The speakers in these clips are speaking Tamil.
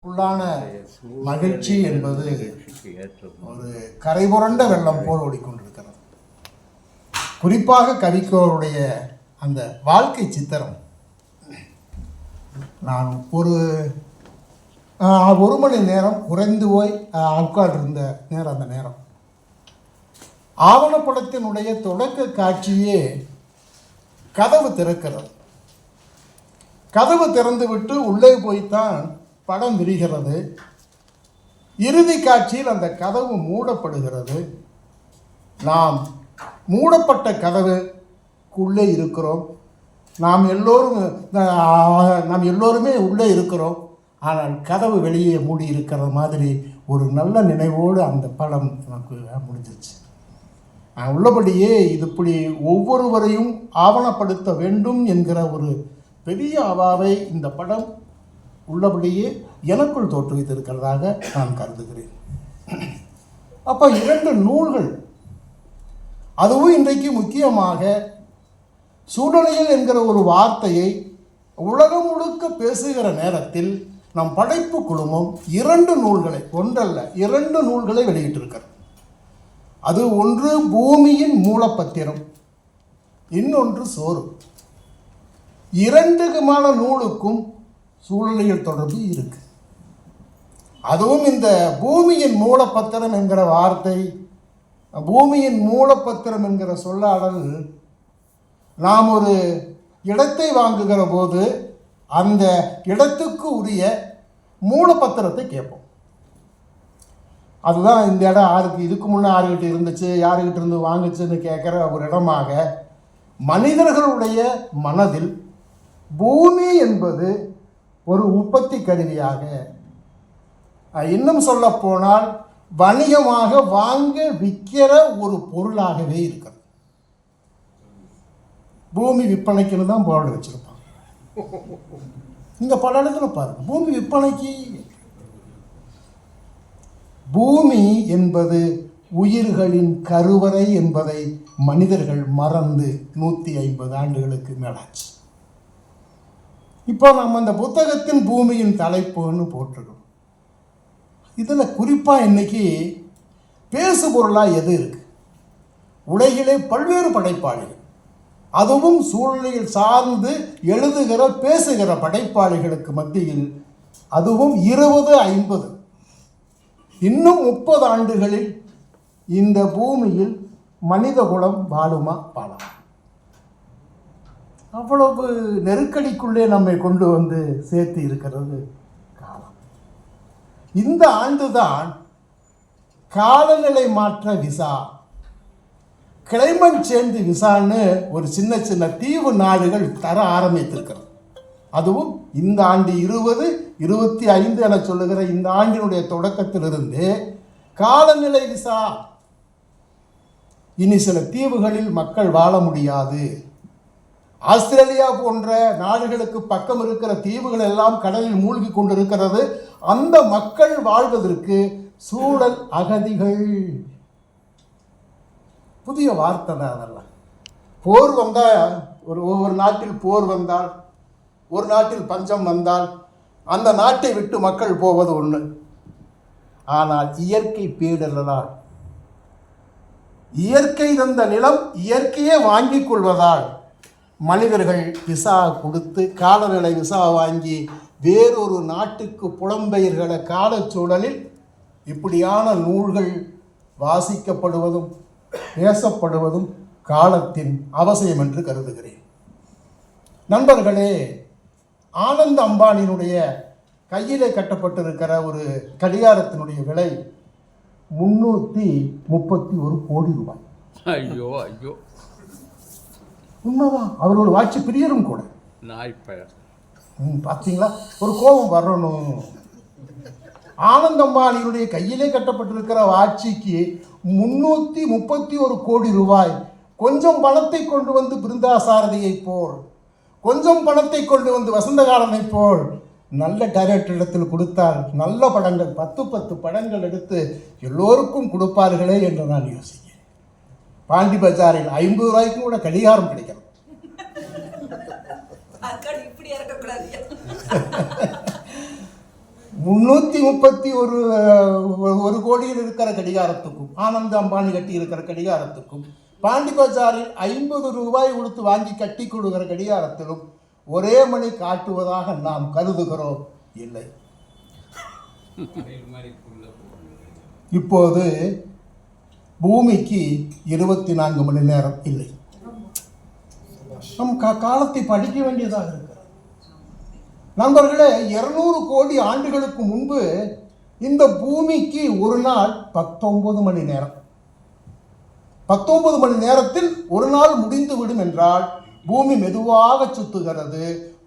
உள்ளான மகிழ்ச்சி என்பது ஒரு கரைபுரண்ட வெள்ளம் போல் ஓடிக்கொண்டிருக்கிறது. குறிப்பாக கவிக்கோருடைய அந்த வாழ்க்கை சித்திரம். நான் ஒரு மணி நேரம் குறைந்து போய் உட்கார்ந்திருந்த நேரம், அந்த நேரம் ஆவணப்படத்தினுடைய தொடக்க காட்சியே கதவு திறக்கிறது. கதவு திறந்துவிட்டு உள்ளே போய்த்தான் படம் விரிகிறது. இறுதி காட்சியில் அந்த கதவு மூடப்படுகிறது. நாம் மூடப்பட்ட கதவுக்குள்ளே இருக்கிறோம். நாம் எல்லோருமே உள்ளே இருக்கிறோம். ஆனால் கதவு வெளியே மூடி இருக்கிற மாதிரி ஒரு நல்ல நினைவோடு அந்த படம் நமக்கு முடிஞ்சிருச்சு. உள்ளபடியே இப்படி ஒவ்வொருவரையும் ஆவணப்படுத்த வேண்டும் என்கிற ஒரு பெரிய அவாவை இந்த படம் உள்ளபடியே எனக்குள் தோற்றுவித்திருக்கிறதாக நான் கருதுகிறேன். அப்போ 2 நூல்கள், அதுவும் இன்றைக்கு முக்கியமாக சூழ்நிலைகள் என்கிற ஒரு வார்த்தையை உலகம் முழுக்க பேசுகிற நேரத்தில் நம் படைப்பு குழுமம் 2 நூல்களை, ஒன்றல்ல 2 நூல்களை வெளியிட்டிருக்கிறது. அது ஒன்று பூமியின் மூலப்பத்திரம், இன்னொன்று சோறு. 2 நூலுக்கும் சூழ்நிலையில் தொடர்பு இருக்கு. அதுவும் இந்த பூமியின் மூலப்பத்திரம் என்கிற வார்த்தை, பூமியின் மூலப்பத்திரம் என்கிற சொல்லாடல், நாம் ஒரு இடத்தை வாங்குகிற போது அந்த இடத்துக்கு உரிய மூலப்பத்திரத்தை கேட்போம். அதுதான் இந்த இடம் யாருக்கு, இதுக்கு முன்னே யாருக்கிட்ட இருந்துச்சு, யாருக்கிட்ட இருந்து வாங்குச்சுன்னு கேட்குற ஒரு இடமாக மனிதர்களுடைய மனதில் பூமி என்பது ஒரு உற்பத்தி கருவியாக, இன்னும் சொல்ல போனால் வணிகமாக வாங்க விற்கிற ஒரு பொருளாகவே இருக்கிறது. பூமி விற்பனைக்குன்னு தான் போர்டு வச்சிருப்பாங்க. இந்த பல இடத்துல பாருங்க, பூமி விற்பனைக்கு. பூமி என்பது உயிர்களின் கருவறை என்பதை மனிதர்கள் மறந்து 150 ஆண்டுகளுக்கு மேலாச்சு. இப்போ நம்ம அந்த புத்தகத்தின் பூமியின் தலைப்புன்னு போட்டிருக்கோம். இதில் குறிப்பாக இன்னைக்கு பேசு பொருளாக எது இருக்கு? உலகிலே பல்வேறு படைப்பாளிகள், அதுவும் சூழ்நிலையில் சார்ந்து எழுதுகிற பேசுகிற படைப்பாளிகளுக்கு மத்தியில், அதுவும் 20, 50, இன்னும் 30 ஆண்டுகளில் இந்த பூமியில் மனித குலம் வாழுமா வாழாமா? அவ்வளவு நெருக்கடிக்குள்ளே நம்மை கொண்டு வந்து சேர்த்து இருக்கிறது காலம். இந்த ஆண்டுதான் காலநிலை மாற்ற விசா, கிளைமேட் சேஞ்ச் விசான்னு ஒரு சின்ன சின்ன தீவு நாடுகள் தர ஆரம்பித்திருக்கிறது. அதுவும் இந்த ஆண்டு 2025 என சொல்லுகிற இந்த ஆண்டினுடைய தொடக்கத்திலிருந்து காலநிலை விசா. இனி சில தீவுகளில் மக்கள் வாழ முடியாது. ஆஸ்திரேலியா போன்ற நாடுகளுக்கு பக்கம் இருக்கிற தீவுகள் எல்லாம் கடலில் மூழ்கி கொண்டிருக்கிறது. அந்த மக்கள் வாழ்வதற்கு சூழல் அகதிகள். புதிய வார்த்தை தான் அதெல்லாம். போர் வந்தால், ஒவ்வொரு நாட்டில் போர் வந்தால், ஒரு நாட்டில் பஞ்சம் வந்தால் அந்த நாட்டை விட்டு மக்கள் போவது ஒன்று. ஆனால் இயற்கை பேரிடரால், இயற்கை தந்த நிலம் இயற்கையே வாங்கிக் கொள்வதால் மனிதர்கள் விசா கொடுத்து காலநிலை விசா வாங்கி வேறொரு நாட்டுக்கு புலம்பெயர்கிற காலச்சூழலில் இப்படியான நூல்கள் வாசிக்கப்படுவதும் பேசப்படுவதும் காலத்தின் அவசியம் என்று கருதுகிறேன். நண்பர்களே, ஆனந்த் அம்பானியினுடைய கையிலே கட்டப்பட்டிருக்கிற ஒரு கடிகாரத்தினுடைய விலை 331 கோடி ரூபாய். ஐயோ ஐயோ, உண்மைதான். அவரோட வாட்சி பிரியரும் கூட. பார்த்தீங்களா, ஒரு கோபம் வரணும். ஆனந்த் அம்பானியினுடைய கையிலே கட்டப்பட்டிருக்கிற வாட்சிக்கு 331 கோடி ரூபாய். கொஞ்சம் பணத்தை கொண்டு வந்து பிருந்தா சாரதியை போல், கொஞ்சம் பணத்தை கொண்டு வந்து வசந்தகாலனை போல் நல்ல டைரக்டர் இடத்தில் கொடுத்தால் நல்ல படங்கள் 10 படங்கள் எடுத்து எல்லோருக்கும் கொடுப்பார்களே என்று நான் யோசிக்கிறேன். பாண்டி பஜாரில் 50 ரூபாய்க்கு கூட கடிகாரம் கிடைக்கிறது. 331 கோடியில் இருக்கிற கடிகாரத்துக்கும் ஆனந்த் அம்பானி கட்டி இருக்கிற கடிகாரத்துக்கும் பாண்டி பஜாரில் 50 ரூபாய் கொடுத்து வாங்கி கட்டி கொடுக்கிற கடிகாரத்திலும் ஒரே மணி காட்டுவதாக நாம் கருதுகிறோம். இல்லை. இப்போது பூமிக்கு 24 மணி நேரம் இல்லை. நம் காலத்தை படிக்க வேண்டியதாக இருக்கிறது. நண்பர்களே, 200 கோடி ஆண்டுகளுக்கு முன்பு இந்த பூமிக்கு ஒரு நாள் 19 மணி நேரம். 19 மணி நேரத்தில் ஒரு நாள் முடிந்துவிடும் என்றால் பூமி மெதுவாக சுத்துகிறது.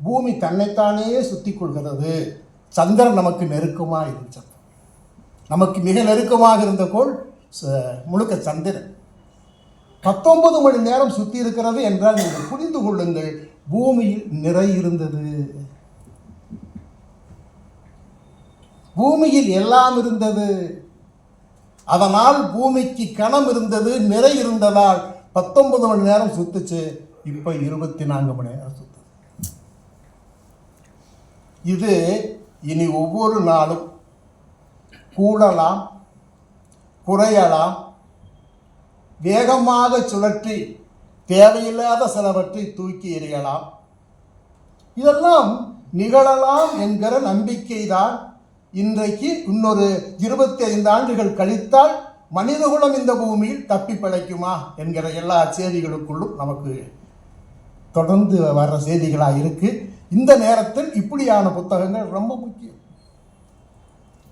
பூமி தன்னைத்தானே சுத்தி கொள்கிறது. சந்திரன் நமக்கு நெருக்கமாக இருந்தது. நமக்கு மிக நெருக்கமாக இருந்த கோள் முழுக்க சந்திரன். 19 மணி நேரம் சுத்தி இருக்கிறது என்றால் நீங்கள் புரிந்து கொள்ளுங்கள், பூமியில் நிறை இருந்தது. பூமியில் எல்லாம் இருந்தது. அதனால் பூமிக்கு கணம் இருந்தது, நிறை இருந்ததால் 19 மணி நேரம் சுத்துச்சு. இப்போ 24 மணி நேரம் சுத்து. இது இனி ஒவ்வொரு நாளும் கூடலாம், குறையலாம், வேகமாக சுழற்றி தேவையில்லாத சிலவற்றை தூக்கி எறியலாம். இதெல்லாம் நிகழலாம் என்கிற நம்பிக்கை தான் இன்றைக்கு. இன்னொரு 25 ஆண்டுகள் கழித்தால் மனிதகுலம் இந்த பூமியில் தப்பி பிழைக்குமா என்கிற எல்லா செய்திகளுக்குள்ளும் நமக்கு தொடர்ந்து வர்ற செய்திகளாக இருக்கு. இந்த நேரத்தில் இப்படியான புத்தகங்கள் ரொம்ப முக்கியம்.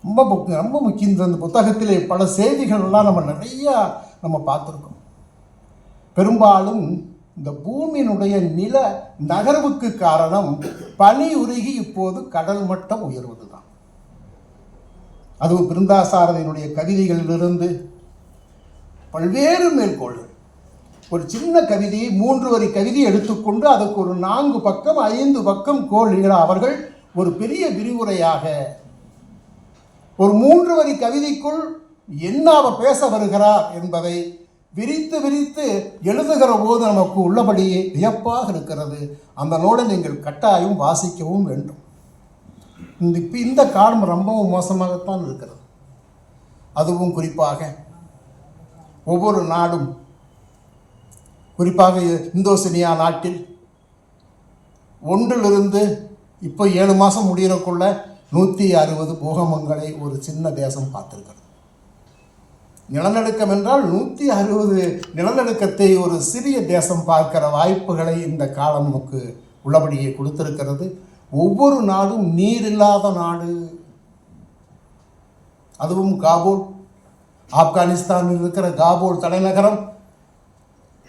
ரொம்ப முக்கியம். இந்த புத்தகத்திலே பல செய்திகள்லாம் நிறையா நம்ம பார்த்துருக்கோம். பெரும்பாலும் இந்த பூமியினுடைய நில நகர்வுக்கு காரணம் பனி உருகி இப்போது கடல் மட்டம் உயர்வது தான். அதுவும் பிருந்தாசாரதியினுடைய கவிதைகளிலிருந்து பல்வேறு மேற்கோள்கள். ஒரு சின்ன கவிதையை 3 வரி கவிதை எடுத்துக்கொண்டு அதற்கு ஒரு 4 பக்கம் 5 பக்கம் கோள்கள அவர்கள் ஒரு பெரிய விரிவுரையாக ஒரு 3 வரி கவிதைக்குள் என்ன அவர் பேச வருகிறார் என்பதை விரித்து விரித்து எழுதுகிற போது நமக்கு உள்ளபடியே வியப்பாக இருக்கிறது. அந்த நூலை நீங்கள் கட்டாயம் வாசிக்கவும் வேண்டும். இந்த காலம் ரொம்பவும் மோசமாகத்தான் இருக்கிறது. அதுவும் குறிப்பாக ஒவ்வொரு நாடும், குறிப்பாக இந்தோனேசியா நாட்டில் 1 இப்போ 7 மாதம் முடிகிறக்குள்ள 160 பூகம்பங்களை ஒரு சின்ன தேசம் பார்த்துருக்கிறது. நிலநடுக்கம் என்றால் 160 நிலநடுக்கத்தை ஒரு சிறிய தேசம் பார்க்கிற வாய்ப்புகளை இந்த காலம் நமக்கு உள்ளபடியே கொடுத்திருக்கிறது. ஒவ்வொரு நாடும் நீர் இல்லாத நாடு. அதுவும் காபூல், ஆப்கானிஸ்தானில் இருக்கிற காபூல் தலைநகரம்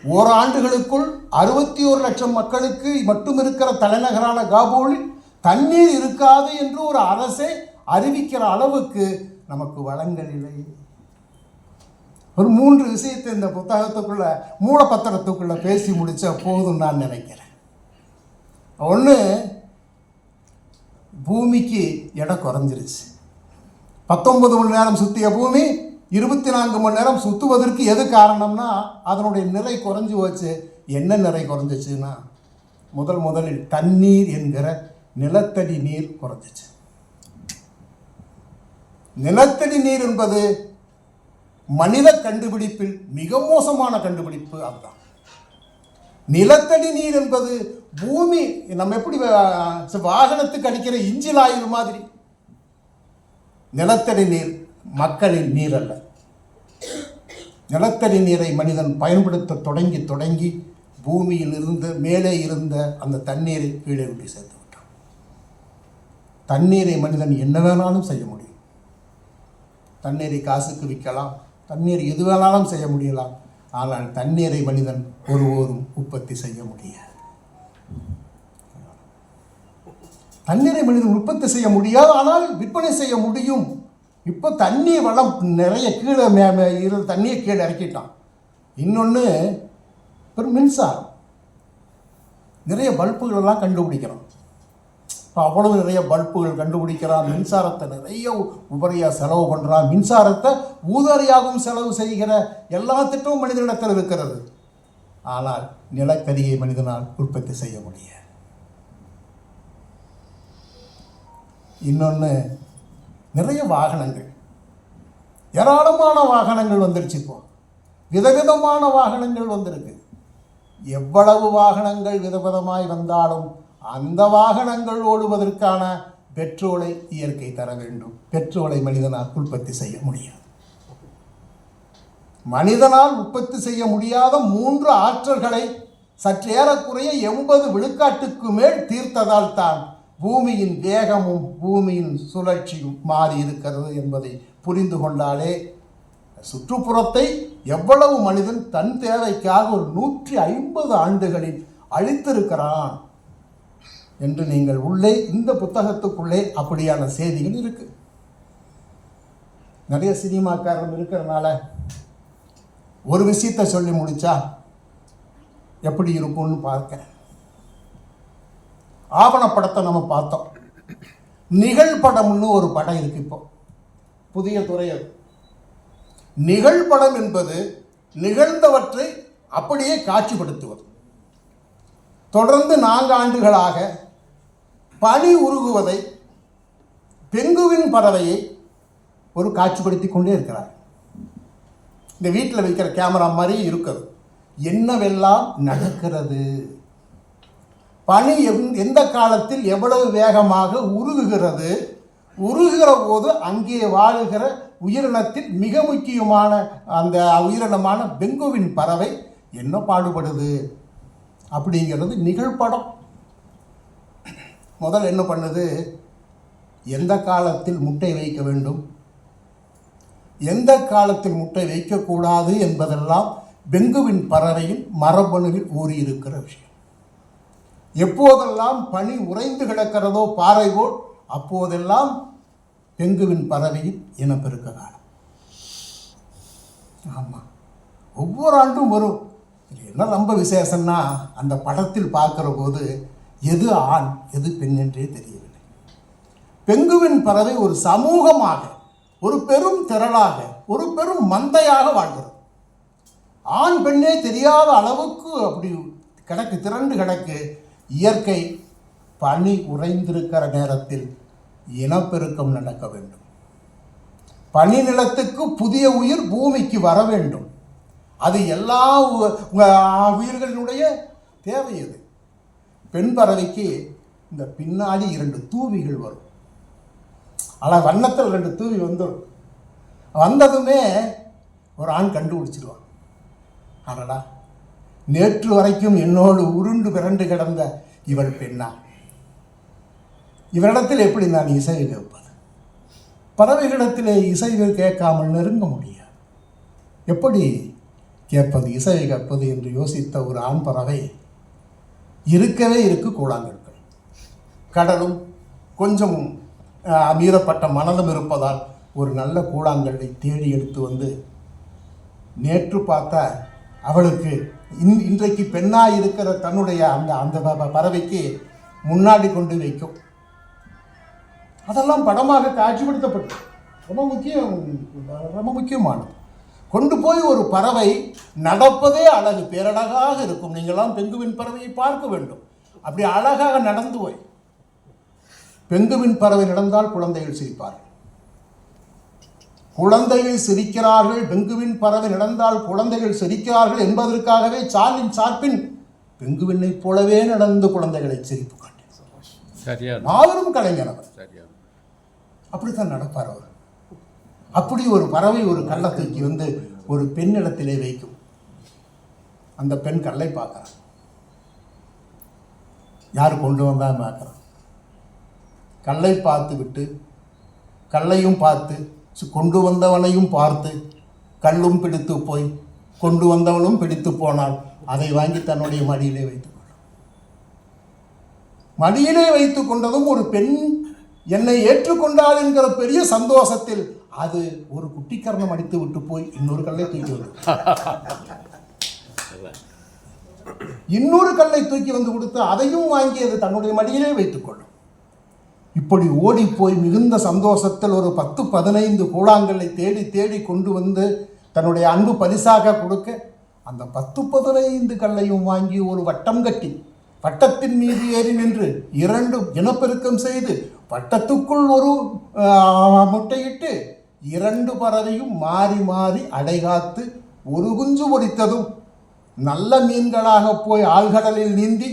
ஓராண்டுகளுக்குள் 61 லட்சம் மக்களுக்கு மட்டும் இருக்கிற தலைநகரான காபூலில் தண்ணீர் இருக்காது என்று ஒரு அரசை அறிவிக்கிற அளவுக்கு நமக்கு வளங்கள் இல்லை. ஒரு 3 விஷயத்தை இந்த புத்தகத்துக்குள்ள மூலப்பத்திரத்துக்குள்ள பேசி முடிச்ச போதும் நான் நினைக்கிறேன். ஒன்று, பூமிக்கு எடை குறைஞ்சிருச்சு. 19 மணி நேரம் சுற்றிய பூமி 24 மணி நேரம் சுற்றுவதற்கு எது காரணம்னா அதனுடைய நிறை குறைஞ்சி போச்சு. என்ன நிறை குறைஞ்சிச்சுன்னா முதலில் தண்ணீர் என்கிற நிலத்தடி நீர் குறைஞ்சிச்சு. நிலத்தடி நீர் என்பது மனித கண்டுபிடிப்பில் மிக மோசமான கண்டுபிடிப்பு. அதுதான் நிலத்தடி நீர் என்பது பூமி நம்ம எப்படி வாகனத்துக்கு அடிக்கிற இன்ஜின் ஆயில் மாதிரி. நிலத்தடி நீர் மக்களின் நீர் அல்ல. நிலத்தடி நீரை மனிதன் பயன்படுத்த தொடங்கி பூமியில் இருந்து மேலே இருந்த அந்த தண்ணீரை கீழே விட்டு சேர்த்து விட்டான். தண்ணீரை மனிதன் என்ன வேணாலும் செய்ய முடியும். தண்ணீரை காசுக்கு விற்கலாம், தண்ணீர் எது வேணாலும் செய்ய முடியலாம். ஆனால் தண்ணீரை மனிதன் ஒருவரும் உற்பத்தி செய்ய முடியாது. தண்ணீரை மனிதன் உற்பத்தி செய்ய முடியாது, ஆனால் விற்பனை செய்ய முடியும். இப்போ தண்ணீர் வளம் நிறைய கீழே தண்ணியை கீழே இறக்கிட்டான். இன்னொன்று மின்சாரம். நிறைய பல்புகளெல்லாம் கண்டுபிடிக்கிறோம். இப்போ அவ்வளவு நிறைய பல்புகள் கண்டுபிடிக்கிறான். மின்சாரத்தை நிறைய உபரியாக செலவு பண்ணுறான். மின்சாரத்தை ஊதாரியாகவும் செலவு செய்கிற எல்லா திட்டமும் மனிதனிடத்தில் இருக்கிறது. ஆனால் நிலக்கரியை மனிதனால் உற்பத்தி செய்ய முடியாது. இன்னொன்று, நிறைய வாகனங்கள், ஏராளமான வாகனங்கள் வந்துருச்சு. இப்போ விதவிதமான வாகனங்கள் வந்திருக்கு. எவ்வளவு வாகனங்கள் விதவிதமாய் வந்தாலும் அந்த வாகனங்கள் ஓடுவதற்கான பெட்ரோலை இயற்கை தர வேண்டும். பெட்ரோலை மனிதனால் உற்பத்தி செய்ய முடியாது. மனிதனால் உற்பத்தி செய்ய முடியாத 3 ஆற்றல்களை சற்றேறக்குறைய 80 விழுக்காட்டுக்கு மேல் தீர்த்ததால் தான் பூமியின் வேகமும் பூமியின் சுழற்சியும் மாறி இருக்கிறது என்பதை புரிந்து கொண்டாலே சுற்றுப்புறத்தை எவ்வளவு மனிதன் தன் தேவைக்காக ஒரு 150 ஆண்டுகளில் அழித்திருக்கிறான் என்று நீங்கள் உள்ளே இந்த புத்தகத்துக்குள்ளே அப்படியான செய்திகள் இருக்கு. நிறைய சினிமாக்காரன் இருக்கிறதுனால ஒரு விஷயத்தை சொல்லி முடிச்சா எப்படி இருக்கும்னு பார்க்கிறேன். ஆவணப்படத்தை நம்ம பார்த்தோம். நிகழ்படம்னு ஒரு படம் இருக்கு. இப்போ புதிய துறை அது. நிகழ்படம் என்பது நிகழ்ந்தவற்றை அப்படியே காட்சிப்படுத்துவது. தொடர்ந்து 4 ஆண்டுகளாக பனி உருகுவதை, பெங்குவின் பறவையை ஒரு காட்சிப்படுத்தி கொண்டே இருக்கிறார். இந்த வீட்டில் வைக்கிற கேமரா மாதிரி இருக்குது. என்னவெல்லாம் நடக்கிறது, பனி எந்த காலத்தில் எவ்வளவு வேகமாக உருகுகிறது, உருகுகிற போது அங்கே வாழுகிற உயிரினத்தில் மிக முக்கியமான அந்த உயிரினமான பெங்குவின் பறவை என்ன பாடுபடுது அப்படிங்கிறது நிகழ்படம். முதல் என்ன பண்ணுது, எந்த காலத்தில் முட்டை வைக்க வேண்டும், எந்த காலத்தில் முட்டை வைக்கக்கூடாது என்பதெல்லாம் பெங்குவின் பறவையின் மரபணுவில் ஊறியிருக்கிற விஷயம். எப்போதெல்லாம் பனி உறைந்து கிடக்கிறதோ பாறை போல் அப்போதெல்லாம் பெங்குவின் பறவையின் இனப்பெருக்க காலம். ஆமாம், ஒவ்வொரு ஆண்டும் வரும். என்ன ரொம்ப விசேஷம்னா அந்த படத்தில் பார்க்குற போது எது ஆண் எது பெண் என்றே தெரியவில்லை. பெங்குவின் பறவை ஒரு சமூகமாக, ஒரு பெரும் திரளாக, ஒரு பெரும் மந்தையாக வாழ்கிறது. ஆண் பெண்ணே தெரியாத அளவுக்கு அப்படி கிடக்கு, திரண்டு கிடக்கு. இயற்கை பனி உறைந்திருக்கிற நேரத்தில் இனப்பெருக்கம் நடக்க வேண்டும். பனி நிலத்துக்கு புதிய உயிர் பூமிக்கு வர வேண்டும். அது எல்லா உயிர்களினுடைய தேவை. அது பெண் பறவைக்கு இந்த பின்னாடி 2 தூவிகள் வரும். ஆனால் வண்ணத்தில் 2 தூவி வந்துடும். வந்ததுமே ஒரு ஆண் கண்டுபிடிச்சிருவான், அடடா நேற்று வரைக்கும் என்னோடு உருண்டு விரண்டு கிடந்த இவள் பெண்ணா, இவரிடத்தில் எப்படி நான் இசைவு கேட்பது? பறவைகளிடத்திலே இசைவு கேட்காமல் நெருங்க முடியாது. எப்படி கேட்பது, இசைவை கேட்பது என்று யோசித்த ஒரு ஆண் பறவை இருக்கவே இருக்கு கூழாங்கற்கள். கடலும் கொஞ்சம் மீறப்பட்ட மணலும் இருப்பதால் ஒரு நல்ல கூழாங்கல்லை தேடி எடுத்து வந்து நேற்று பார்த்தா அவளுக்கு இன்றைக்கு பெண்ணாக இருக்கிற தன்னுடைய அந்த அந்த பறவைக்கு முன்னாடி கொண்டு வைக்கும். அதெல்லாம் படமாக காட்சிப்படுத்தப்பட்டு ரொம்ப முக்கியமானது. கொண்டு போய் ஒரு பறவை நடப்பதே அழகு, பேரழகாக இருக்கும். நீங்களாம் பெங்குவின் பறவையை பார்க்க வேண்டும். அப்படி அழகாக நடந்து போய் பெங்குவின் பறவை நடந்தால் குழந்தைகள் சிரிப்பார்கள். குழந்தைகள் சிரிக்கிறார்கள், பெங்குவின் பறவை நடந்தால் குழந்தைகள் சிரிக்கிறார்கள் என்பதற்காகவே சார்லின் சார்பின் பெங்குவினை போலவே நடந்து குழந்தைகளை சிரிப்பு காட்டினார். நாவலும் கலைஞர் அவர். அப்படித்தான் நடப்பார் அவர். அப்படி ஒரு பறவை ஒரு கல்லை தூக்கி வந்து ஒரு பெண்ணிடத்திலே வைக்கும். அந்த பெண் கல்லை பார்க்கிறான். யார் கொண்டு வந்தா பார்க்கிறான். கல்லை பார்த்து விட்டு கல்லையும் பார்த்து கொண்டு வந்தவனையும் பார்த்து கல்லும் பிடித்து போய் கொண்டு வந்தவனும் பிடித்து போனால் அதை வாங்கி தன்னுடைய மடியிலே வைத்துக் கொள்ளும். மடியிலே வைத்துக் கொண்டதும் ஒரு பெண் என்னை ஏற்றுக்கொண்டாள் என்கிற பெரிய சந்தோஷத்தில் அது ஒரு குட்டிக்கரணம் அடித்து விட்டு போய் இன்னொரு கல்லை தூக்கி வந்து இன்னொரு கல்லை தூக்கி வந்து கொடுத்து அதையும் வாங்கி அது தன்னுடைய மடியிலே வைத்துக் கொள்ளும். இப்படி ஓடி போய் மிகுந்த சந்தோஷத்தில் ஒரு 10-15 கூழாங்கல்லை தேடி தேடி கொண்டு வந்து தன்னுடைய அன்பு பரிசாக கொடுக்க அந்த 10-15 கல்லையும் வாங்கி ஒரு வட்டம் கட்டி வட்டத்தின் மீது ஏறி நின்று 2 இனப்பெருக்கம் செய்து வட்டத்துக்குள் ஒரு முட்டையிட்டு 2 பறவையும் மாறி மாறி அடைகாத்து ஒரு குஞ்சு பொரித்ததும் நல்ல மீன்களாக போய் ஆழ்கடலில் நீந்தி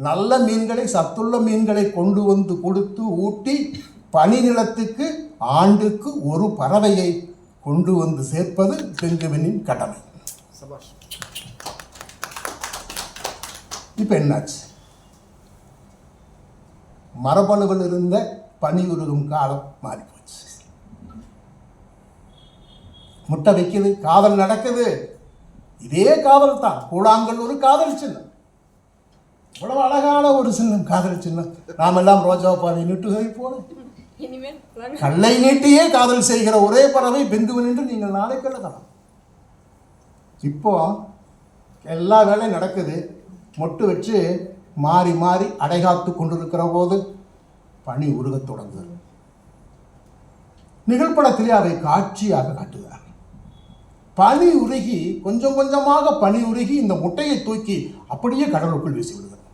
நல்ல மீன்களை, சத்துள்ள மீன்களை கொண்டு வந்து கொடுத்து ஊட்டி பனி நிலத்துக்கு ஆண்டுக்கு ஒரு பறவையை கொண்டு வந்து சேர்ப்பது பெங்குவினின் கடமை. இப்போ என்னாச்சு? மரபணுவில் இருந்த பனி உருகும் காலம் மாறி போச்சு. முட்டை வைக்குது, காதல் நடக்குது. இதே காதல் தான். கூழாங்கல் ஒரு காதல் சின்னம், இவ்வளவு அழகான ஒரு சின்னம், காதல் சின்னம். நாம் எல்லாம் ரோஜா பாவை நீட்டுகை போல கல்லை நீட்டியே காதல் செய்கிற ஒரே பறவை பெங்குவின் என்று நீங்கள் நாளைக்கு எழுதலாம். இப்போ எல்லா வேலையும் நடக்குது. மொட்டு வச்சு மாறி மாறி அடைகாத்து கொண்டிருக்கிற போது பனி உருகத் தொடங்குது. நிகழ்படத்திலே அதை காட்சியாக காட்டுகிறார். பனி உருகி கொஞ்சம் கொஞ்சமாக பனி உருகி இந்த முட்டையை தூக்கி அப்படியே கடலுக்குள் வீசி விடுகிறது.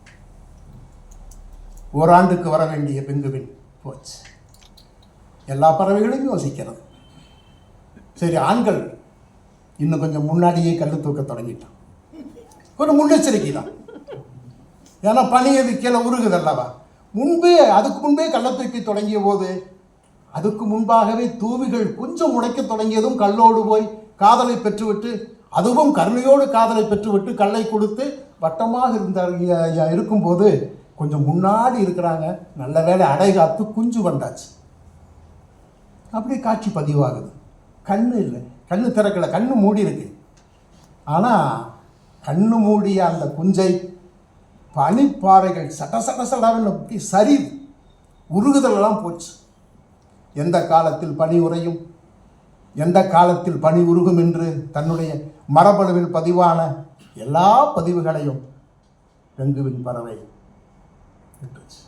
ஓராண்டுக்கு வர வேண்டிய பெங்குவின் போச்சு. எல்லா பறவைகளும் யோசிக்கிறது. சரி, ஆண்கள் இன்னும் கொஞ்சம் முன்னாடியே கல் தூக்க தொடங்கிட்டான். ஒரு முன்னெச்சரிக்கை தான். ஏன்னா பனி அது கீழே உருகுதல்லவா. அதுக்கு முன்பே கல்லை தூக்கி தொடங்கிய போது அதுக்கு முன்பாகவே தூவிகள் கொஞ்சம் உடைக்க தொடங்கியதும் கல்லோடு போய் காதலை பெற்றுவிட்டு, அதுவும் கருணையோடு காதலை பெற்றுவிட்டு கல்லை கொடுத்து வட்டமாக இருக்கும்போது கொஞ்சம் முன்னாடி இருக்கிறாங்க. நல்ல வேலை அடைகாத்து குஞ்சு வந்தாச்சு. அப்படி காட்சி பதிவாகுது. கண்ணு இல்லை, கண்ணு திறக்கலை, கண்ணு மூடி இருக்கு. ஆனால் கண்ணு மூடிய அந்த குஞ்சை பனிப்பாறைகள் சட சட சடன்னு அப்படி சரிவு உருகுதலெல்லாம் போச்சு. எந்த காலத்தில் பனி உறையும், எந்த காலத்தில் பனி உருகும் என்று தன்னுடைய மரபணுவில் பதிவான எல்லா பதிவுகளையும் பெங்குவின் பறவை விட்டுச்சு.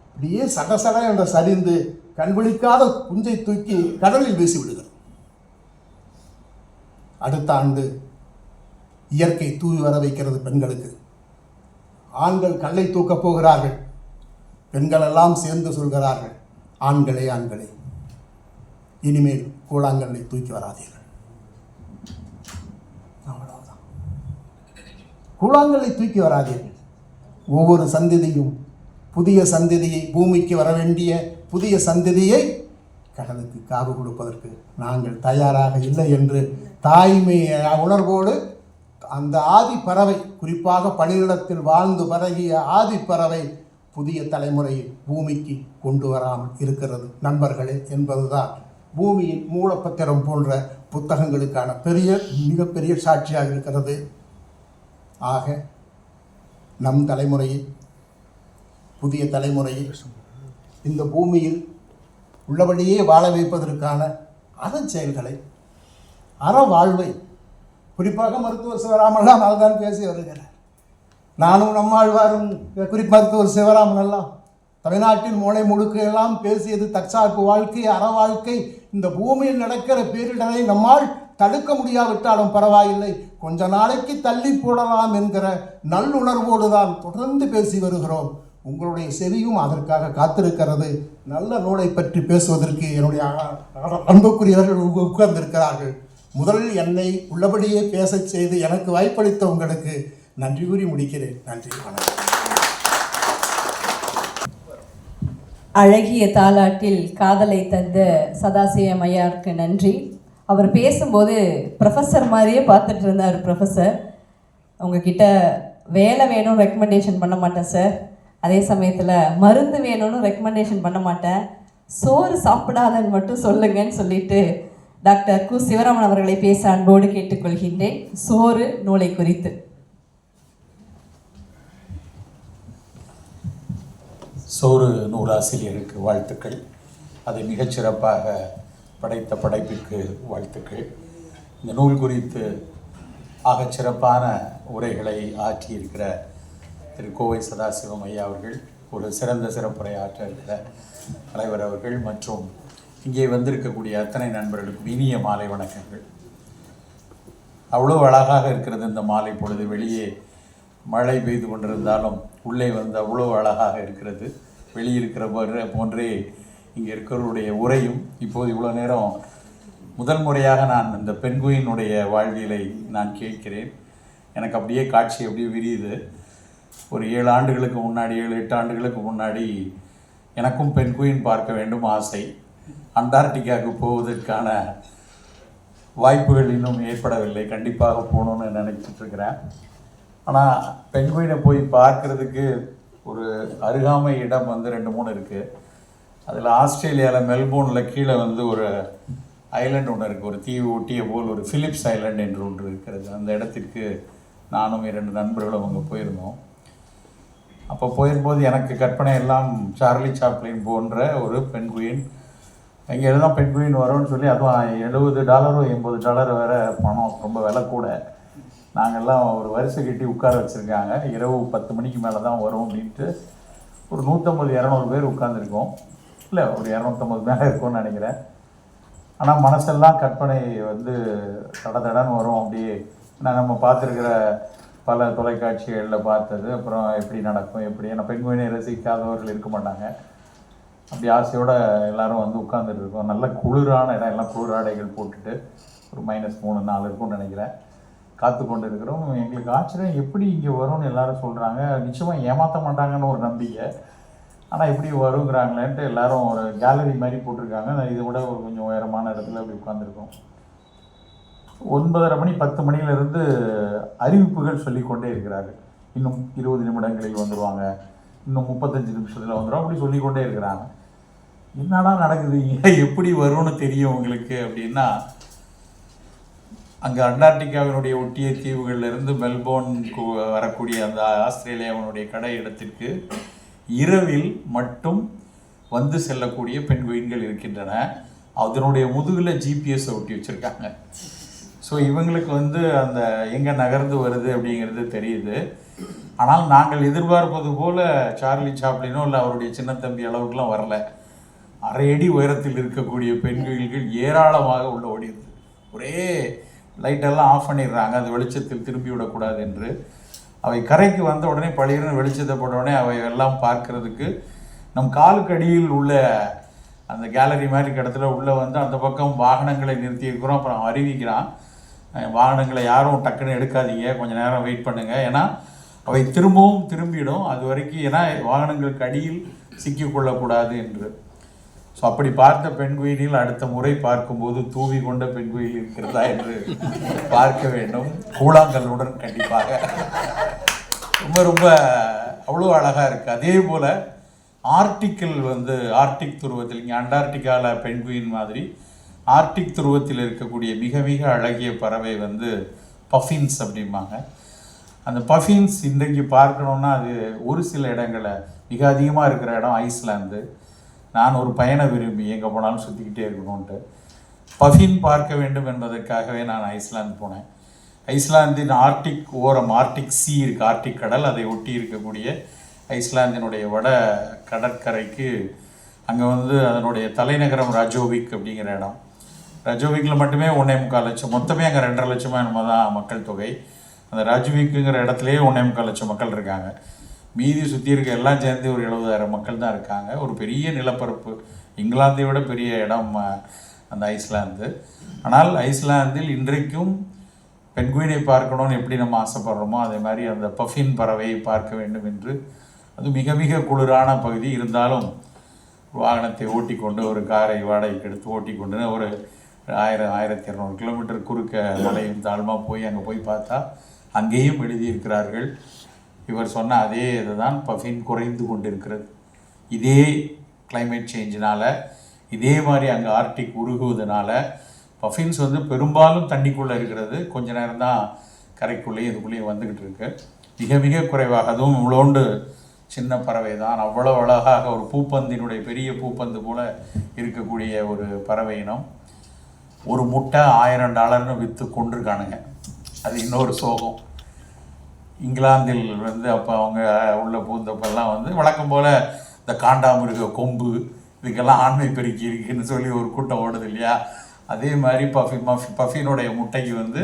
அப்படியே சடசட என்ற சரிந்து கண்விழிக்காத குஞ்சை தூக்கி கடலில் வீசி விடுகிறது. அடுத்த ஆண்டு இயற்கை தூவி வர வைக்கிறது பெண்களுக்கு. ஆண்கள் கல்லை தூக்கப் போகிறார்கள். பெண்கள் எல்லாம் சேர்ந்து சொல்கிறார்கள், ஆண்களே ஆண்களே, இனிமேல் கூழாங்கல்லை தூக்கி வராதீர்கள். அவ்வளவுதான். கூழாங்கல்லை தூக்கி வராதீர்கள். ஒவ்வொரு சந்ததியும் புதிய சந்ததியை, பூமிக்கு வர வேண்டிய புதிய சந்ததியை கடலுக்கு காவு கொடுப்பதற்கு நாங்கள் தயாராக இல்லை என்று தாய்மை உணர்வோடு அந்த ஆதி பறவை, குறிப்பாக பனிநிலத்தில் வாழ்ந்து பரகிய ஆதி பறவை புதிய தலைமுறையை பூமிக்கு கொண்டு வராமல் இருக்கிறது நண்பர்களே என்பதுதான் பூமியின் மூலப்பத்திரம் போன்ற புத்தகங்களுக்கான மிகப்பெரிய சாட்சியாக இருக்கிறது. ஆக நம் தலைமுறையை, புதிய தலைமுறையை இந்த பூமியில் உள்ளபடியே வாழ வைப்பதற்கான அறச்செயல்களை, அறவாழ்வை, குறிப்பாக மருத்துவர் சிவராமெல்லாம் அதுதான் பேசி வருகிறார். நானும் நம்மாழ்வாரும் மருத்துவர் சிவராமன் எல்லாம் தமிழ்நாட்டின் மூளை முழுக்க எல்லாம் பேசியது தற்சார்பு வாழ்க்கை, அற வாழ்க்கை. இந்த பூமியில் நடக்கிற பேரிடரை நம்மால் தடுக்க முடியாவிட்டாலும் பரவாயில்லை, கொஞ்ச நாளைக்கு தள்ளி போடலாம் என்கிற நல்லுணர்வோடு தான் தொடர்ந்து பேசி வருகிறோம். உங்களுடைய செவியும் அதற்காக காத்திருக்கிறது. நல்ல நூலை பற்றி பேசுவதற்கு என்னுடைய அன்புக்குரியவர்கள் உட்கார்ந்திருக்கிறார்கள். முதலில் என்னை உள்ளபடியே பேசச் செய்து எனக்கு வாய்ப்பளித்த உங்களுக்கு நன்றி கூறி முடிக்கிறேன். நன்றி, வணக்கம். அழகிய தாலாட்டில் காதலை தந்த சதாசிவம் ஐயாருக்கு நன்றி. அவர் பேசும்போது ப்ரொஃபஸர் மாதிரியே பார்த்துட்டு இருந்தார். ப்ரொஃபஸர், உங்ககிட்ட வேலை வேணும் ரெக்கமெண்டேஷன் பண்ண மாட்டேன் சார், அதே சமயத்தில் மருந்து வேணும்னு ரெக்கமெண்டேஷன் பண்ண மாட்டேன், சோறு சாப்பிடாதன்னு மட்டும் சொல்லுங்கன்னு சொல்லிட்டு டாக்டர் கு சிவராமன் அவர்களை பேச அன்போடு கேட்டுக்கொள்கின்றேன். சோறு நூலை குறித்து. சோறு நூலாசிரியருக்கு வாழ்த்துக்கள். அதை மிகச்சிறப்பாக படைத்த படைப்பிற்கு வாழ்த்துக்கள். இந்த நூல் குறித்து ஆகச்சிறப்பான உரைகளை ஆற்றியிருக்கிற திரு கோவை சதாசிவம் ஐயா அவர்கள், ஒரு சிறந்த சிறப்புரை ஆற்ற இருக்கிற தலைவர் அவர்கள் மற்றும் இங்கே வந்திருக்கக்கூடிய அத்தனை நண்பர்களுக்கும் இனிய மாலை வணக்கங்கள். அவ்வளோ அழகாக இருக்கிறது இந்த மாலை பொழுது. வெளியே மழை பெய்து கொண்டிருந்தாலும் உள்ளே வந்து அவ்வளோ அழகாக இருக்கிறது. வெளியிருக்கிற போன்றே இங்கே இருக்கிறவருடைய உரையும் இப்போது இவ்வளோ நேரம் முதல் முறையாக நான் இந்த பெண்குயினுடைய வாழ்வியலை நான் கேட்கிறேன். எனக்கு அப்படியே காட்சி அப்படியே விரியுது. ஒரு 7 ஆண்டுகளுக்கு முன்னாடி 7-8 ஆண்டுகளுக்கு முன்னாடி எனக்கும் பெண்குயின் பார்க்க வேண்டும் ஆசை. அண்டார்டிகாவுக்கு போவதற்கான வாய்ப்புகள் இன்னும் ஏற்படவில்லை. கண்டிப்பாக போகணுன்னு நினச்சிட்ருக்கிறேன். ஆனால் பெண்குயினை போய் பார்க்குறதுக்கு ஒரு அருகாமை இடம் வந்து 2-3 இருக்குது. அதில் ஆஸ்திரேலியாவில் மெல்போர்னில் கீழே வந்து ஒரு ஐலண்ட் ஒன்று இருக்குது, ஒரு தீவு ஒட்டிய போல் ஒரு பிலிப்ஸ் ஐலண்ட் என்று ஒன்று இருக்கிறது. அந்த இடத்திற்கு நானும் 2 நண்பர்களும் அங்கே போயிருந்தோம். அப்போ போயிருக்கும்போது எனக்கு கற்பனை எல்லாம் சார்லி சாப்ளின் போன்ற ஒரு பெண்குயின், இங்கே தான் பெண்குயின் வரும்னு சொல்லி, அதுவும் $70 $80 வேறு பணம், ரொம்ப விலை கூட. நாங்கள்லாம் ஒரு வரிசை கட்டி உட்கார வச்சுருக்காங்க. இரவு 10 மணிக்கு மேலே தான் வரும் அப்படின்ட்டு ஒரு 150-200 பேர் உட்காந்துருக்கோம். இல்லை, ஒரு 250 மேலே இருக்கும்னு நினைக்கிறேன். ஆனால் மனசெல்லாம் கற்பனை வந்து தடன்னு வரும். அப்படியே நான் நம்ம பார்த்துருக்கிற பல தொலைக்காட்சிகளில் பார்த்தது, அப்புறம் எப்படி நடக்கும் எப்படி, ஏன்னா பெண்குயினை ரசிக்காதவர்கள் இருக்க மாட்டாங்க. அப்படி ஆசையோடு எல்லோரும் வந்து உட்காந்துட்டு இருக்கோம். நல்ல குளிரான இடம், எல்லாம் குளிராடைகள் போட்டுட்டு ஒரு -3-4 இருக்கும்னு நினைக்கிறேன். காத்து கொண்டு இருக்கிறோம். எங்களுக்கு ஆச்சரியம், எப்படி இங்கே வரும்னு எல்லோரும் சொல்கிறாங்க. நிச்சயமாக ஏமாற்ற மாட்டாங்கன்னு ஒரு நம்பிக்கை. ஆனால் எப்படி வருங்கிறாங்களேன்ட்டு எல்லோரும் ஒரு கேலரி மாதிரி போட்டிருக்காங்க. இதை விட ஒரு கொஞ்சம் உயரமான இடத்துல அப்படி உட்காந்துருக்கோம். 9:30 மணி 10 மணியிலிருந்து அறிவிப்புகள் சொல்லிக்கொண்டே இருக்கிறார்கள். இன்னும் 20 நிமிடங்களில் வந்துடுவாங்க, இன்னும் 35 நிமிஷத்தில் வந்துடும், அப்படி சொல்லிக்கொண்டே இருக்கிறாங்க. என்னடா நடக்குது இங்கே, எப்படி வரும்னு தெரியும் உங்களுக்கு அப்படின்னா, அங்கே அண்டார்டிகாவினுடைய ஒட்டிய தீவுகளிலிருந்து மெல்போர்னுக்கு வரக்கூடிய அந்த ஆஸ்திரேலியாவினுடைய கடை இடத்திற்கு இரவில் மட்டும் வந்து செல்லக்கூடிய பெண்குயின்கள் இருக்கின்றன. அதனுடைய முதுகில் ஜிபிஎஸ் ஒட்டி வச்சுருக்காங்க. ஸோ இவங்களுக்கு வந்து அந்த எங்கே நகர்ந்து வருது அப்படிங்கிறது தெரியுது. ஆனால் நாங்கள் எதிர்பார்ப்பது போல் சார்லி சாப்ளினோ இல்லை அவருடைய சின்னத்தம்பி அளவுக்குலாம் வரல. 1/2 அடி உயரத்தில் இருக்கக்கூடிய பெண்குயில்கள் ஏராளமாக உள்ள ஓடிடுது. ஒரே லைட்டெல்லாம் ஆஃப் பண்ணிடுறாங்க, அது வெளிச்சத்தில் திரும்பி விடக்கூடாது என்று. அவை கரைக்கு வந்த உடனே பளிர்னு வெளிச்சத்தை போட்ட உடனே அவை எல்லாம் பார்க்கறதுக்கு நம் காலுக்கு அடியில் உள்ள அந்த கேலரி மாதிரி இடத்துல உள்ளே வந்து அந்த பக்கம் வாகனங்களை நிறுத்தியிருக்கிறோம். அப்புறம் அறிவிக்கிறான், வாகனங்களை யாரும் டக்குன்னு எடுக்காதீங்க, கொஞ்சம் நேரம் வெயிட் பண்ணுங்கள், ஏன்னா அவை திரும்பவும் திரும்பிடும் அது வரைக்கும், ஏன்னா வாகனங்களுக்கு அடியில் சிக்கிக்கொள்ளக்கூடாது என்று. ஸோ அப்படி பார்த்த பெண்குயினில் அடுத்த முறை பார்க்கும்போது தூவி கொண்ட பெண்குயில் இருக்கிறதா என்று பார்க்க வேண்டும், கூழாங்கல்லுடன் கண்டிப்பாக. ரொம்ப ரொம்ப அவ்வளோ அழகாக இருக்குது. அதே போல் ஆர்டிக்கில் வந்து ஆர்டிக் துருவத்தில், இங்கே அண்டார்டிகாவில் பெண்குயின் மாதிரி ஆர்டிக் துருவத்தில் இருக்கக்கூடிய மிக மிக அழகிய பறவை வந்து பஃபின்ஸ் அப்படிம்பாங்க. அந்த பஃபின்ஸ் இன்றைக்கு பார்க்கணுன்னா அது ஒரு சில இடங்களை, மிக அதிகமாக இருக்கிற இடம் ஐஸ்லாந்து. நான் ஒரு பயண விரும்பி, எங்கே போனாலும் சுற்றிக்கிட்டே இருக்கணும்ன்ட்டு பஃபின் பார்க்க வேண்டும் என்பதற்காகவே நான் ஐஸ்லாந்து போனேன். ஐஸ்லாந்தின் ஆர்டிக் ஓரம், ஆர்டிக் சீ இருக்குது, ஆர்டிக் கடல், அதை ஒட்டி இருக்கக்கூடிய ஐஸ்லாந்தினுடைய வட கடற்கரைக்கு அங்கே வந்து அதனுடைய தலைநகரம் ரஜோவிக் அப்படிங்கிற இடம். ரஜோவிக்கில் மட்டுமே 1.25 லட்சம், மொத்தமே அங்கே 2.5 லட்சமாக நம்ம தான் மக்கள் தொகை. அந்த ரஜோவிக்குங்கிற இடத்துலையே 1.25 லட்சம் மக்கள் இருக்காங்க. மீதி சுற்றி இருக்க எல்லாம் சேர்ந்து ஒரு 70,000 மக்கள் தான் இருக்காங்க. ஒரு பெரிய நிலப்பரப்பு, இங்கிலாந்தை விட பெரிய இடம் அந்த ஐஸ்லாந்து. ஆனால் ஐஸ்லாந்தில் இன்றைக்கும் பெண்குயினை பார்க்கணும்னு எப்படி நம்ம ஆசைப்படுறோமோ அதே மாதிரி அந்த பஃபின் பறவையை பார்க்க வேண்டும் என்று. அது மிக மிக குளிரான பகுதி. இருந்தாலும் வாகனத்தை ஓட்டி கொண்டு, ஒரு காரை வாடகைக்கு எடுத்து ஓட்டி கொண்டு ஒரு 1000-1200 கிலோமீட்டர் குறுக்க மலையும் தாழ்மா போய் அங்கே போய் பார்த்தா அங்கேயும் எழுதியிருக்கிறார்கள், இவர் சொன்ன அதே இதுதான், பஃபின் குறைந்து கொண்டிருக்கிறது. இதே கிளைமேட் சேஞ்சினால், இதே மாதிரி அங்கே ஆர்டிக் உருகுவதனால பஃபின்ஸ் வந்து பெரும்பாலும் தண்ணிக்குள்ளே இருக்கிறது, கொஞ்ச நேரம் தான் கரைக்குள்ளேயும் இதுக்குள்ளேயும் வந்துக்கிட்டு இருக்கு. மிக மிக குறைவாக, அதுவும் இவ்வளோண்டு சின்ன பறவை தான், அவ்வளோ அழகாக ஒரு பூப்பந்தினுடைய பெரிய பூப்பந்து போல் இருக்கக்கூடிய ஒரு பறவை இனம். ஒரு முட்டை $1000 விற்று கொண்டிருக்கானுங்க. அது இன்னொரு சோகம். இங்கிலாந்தில் வந்து அப்போ அவங்க உள்ள பூந்தப்பெல்லாம் வந்து வழக்கம் போல் இந்த காண்டாமிருக கொம்பு இதுக்கெல்லாம் ஆண்மை பெருக்கி இருக்குன்னு சொல்லி ஒரு கூட்டம் ஓடுது இல்லையா, அதே மாதிரி பஃபினுடைய முட்டைக்கு வந்து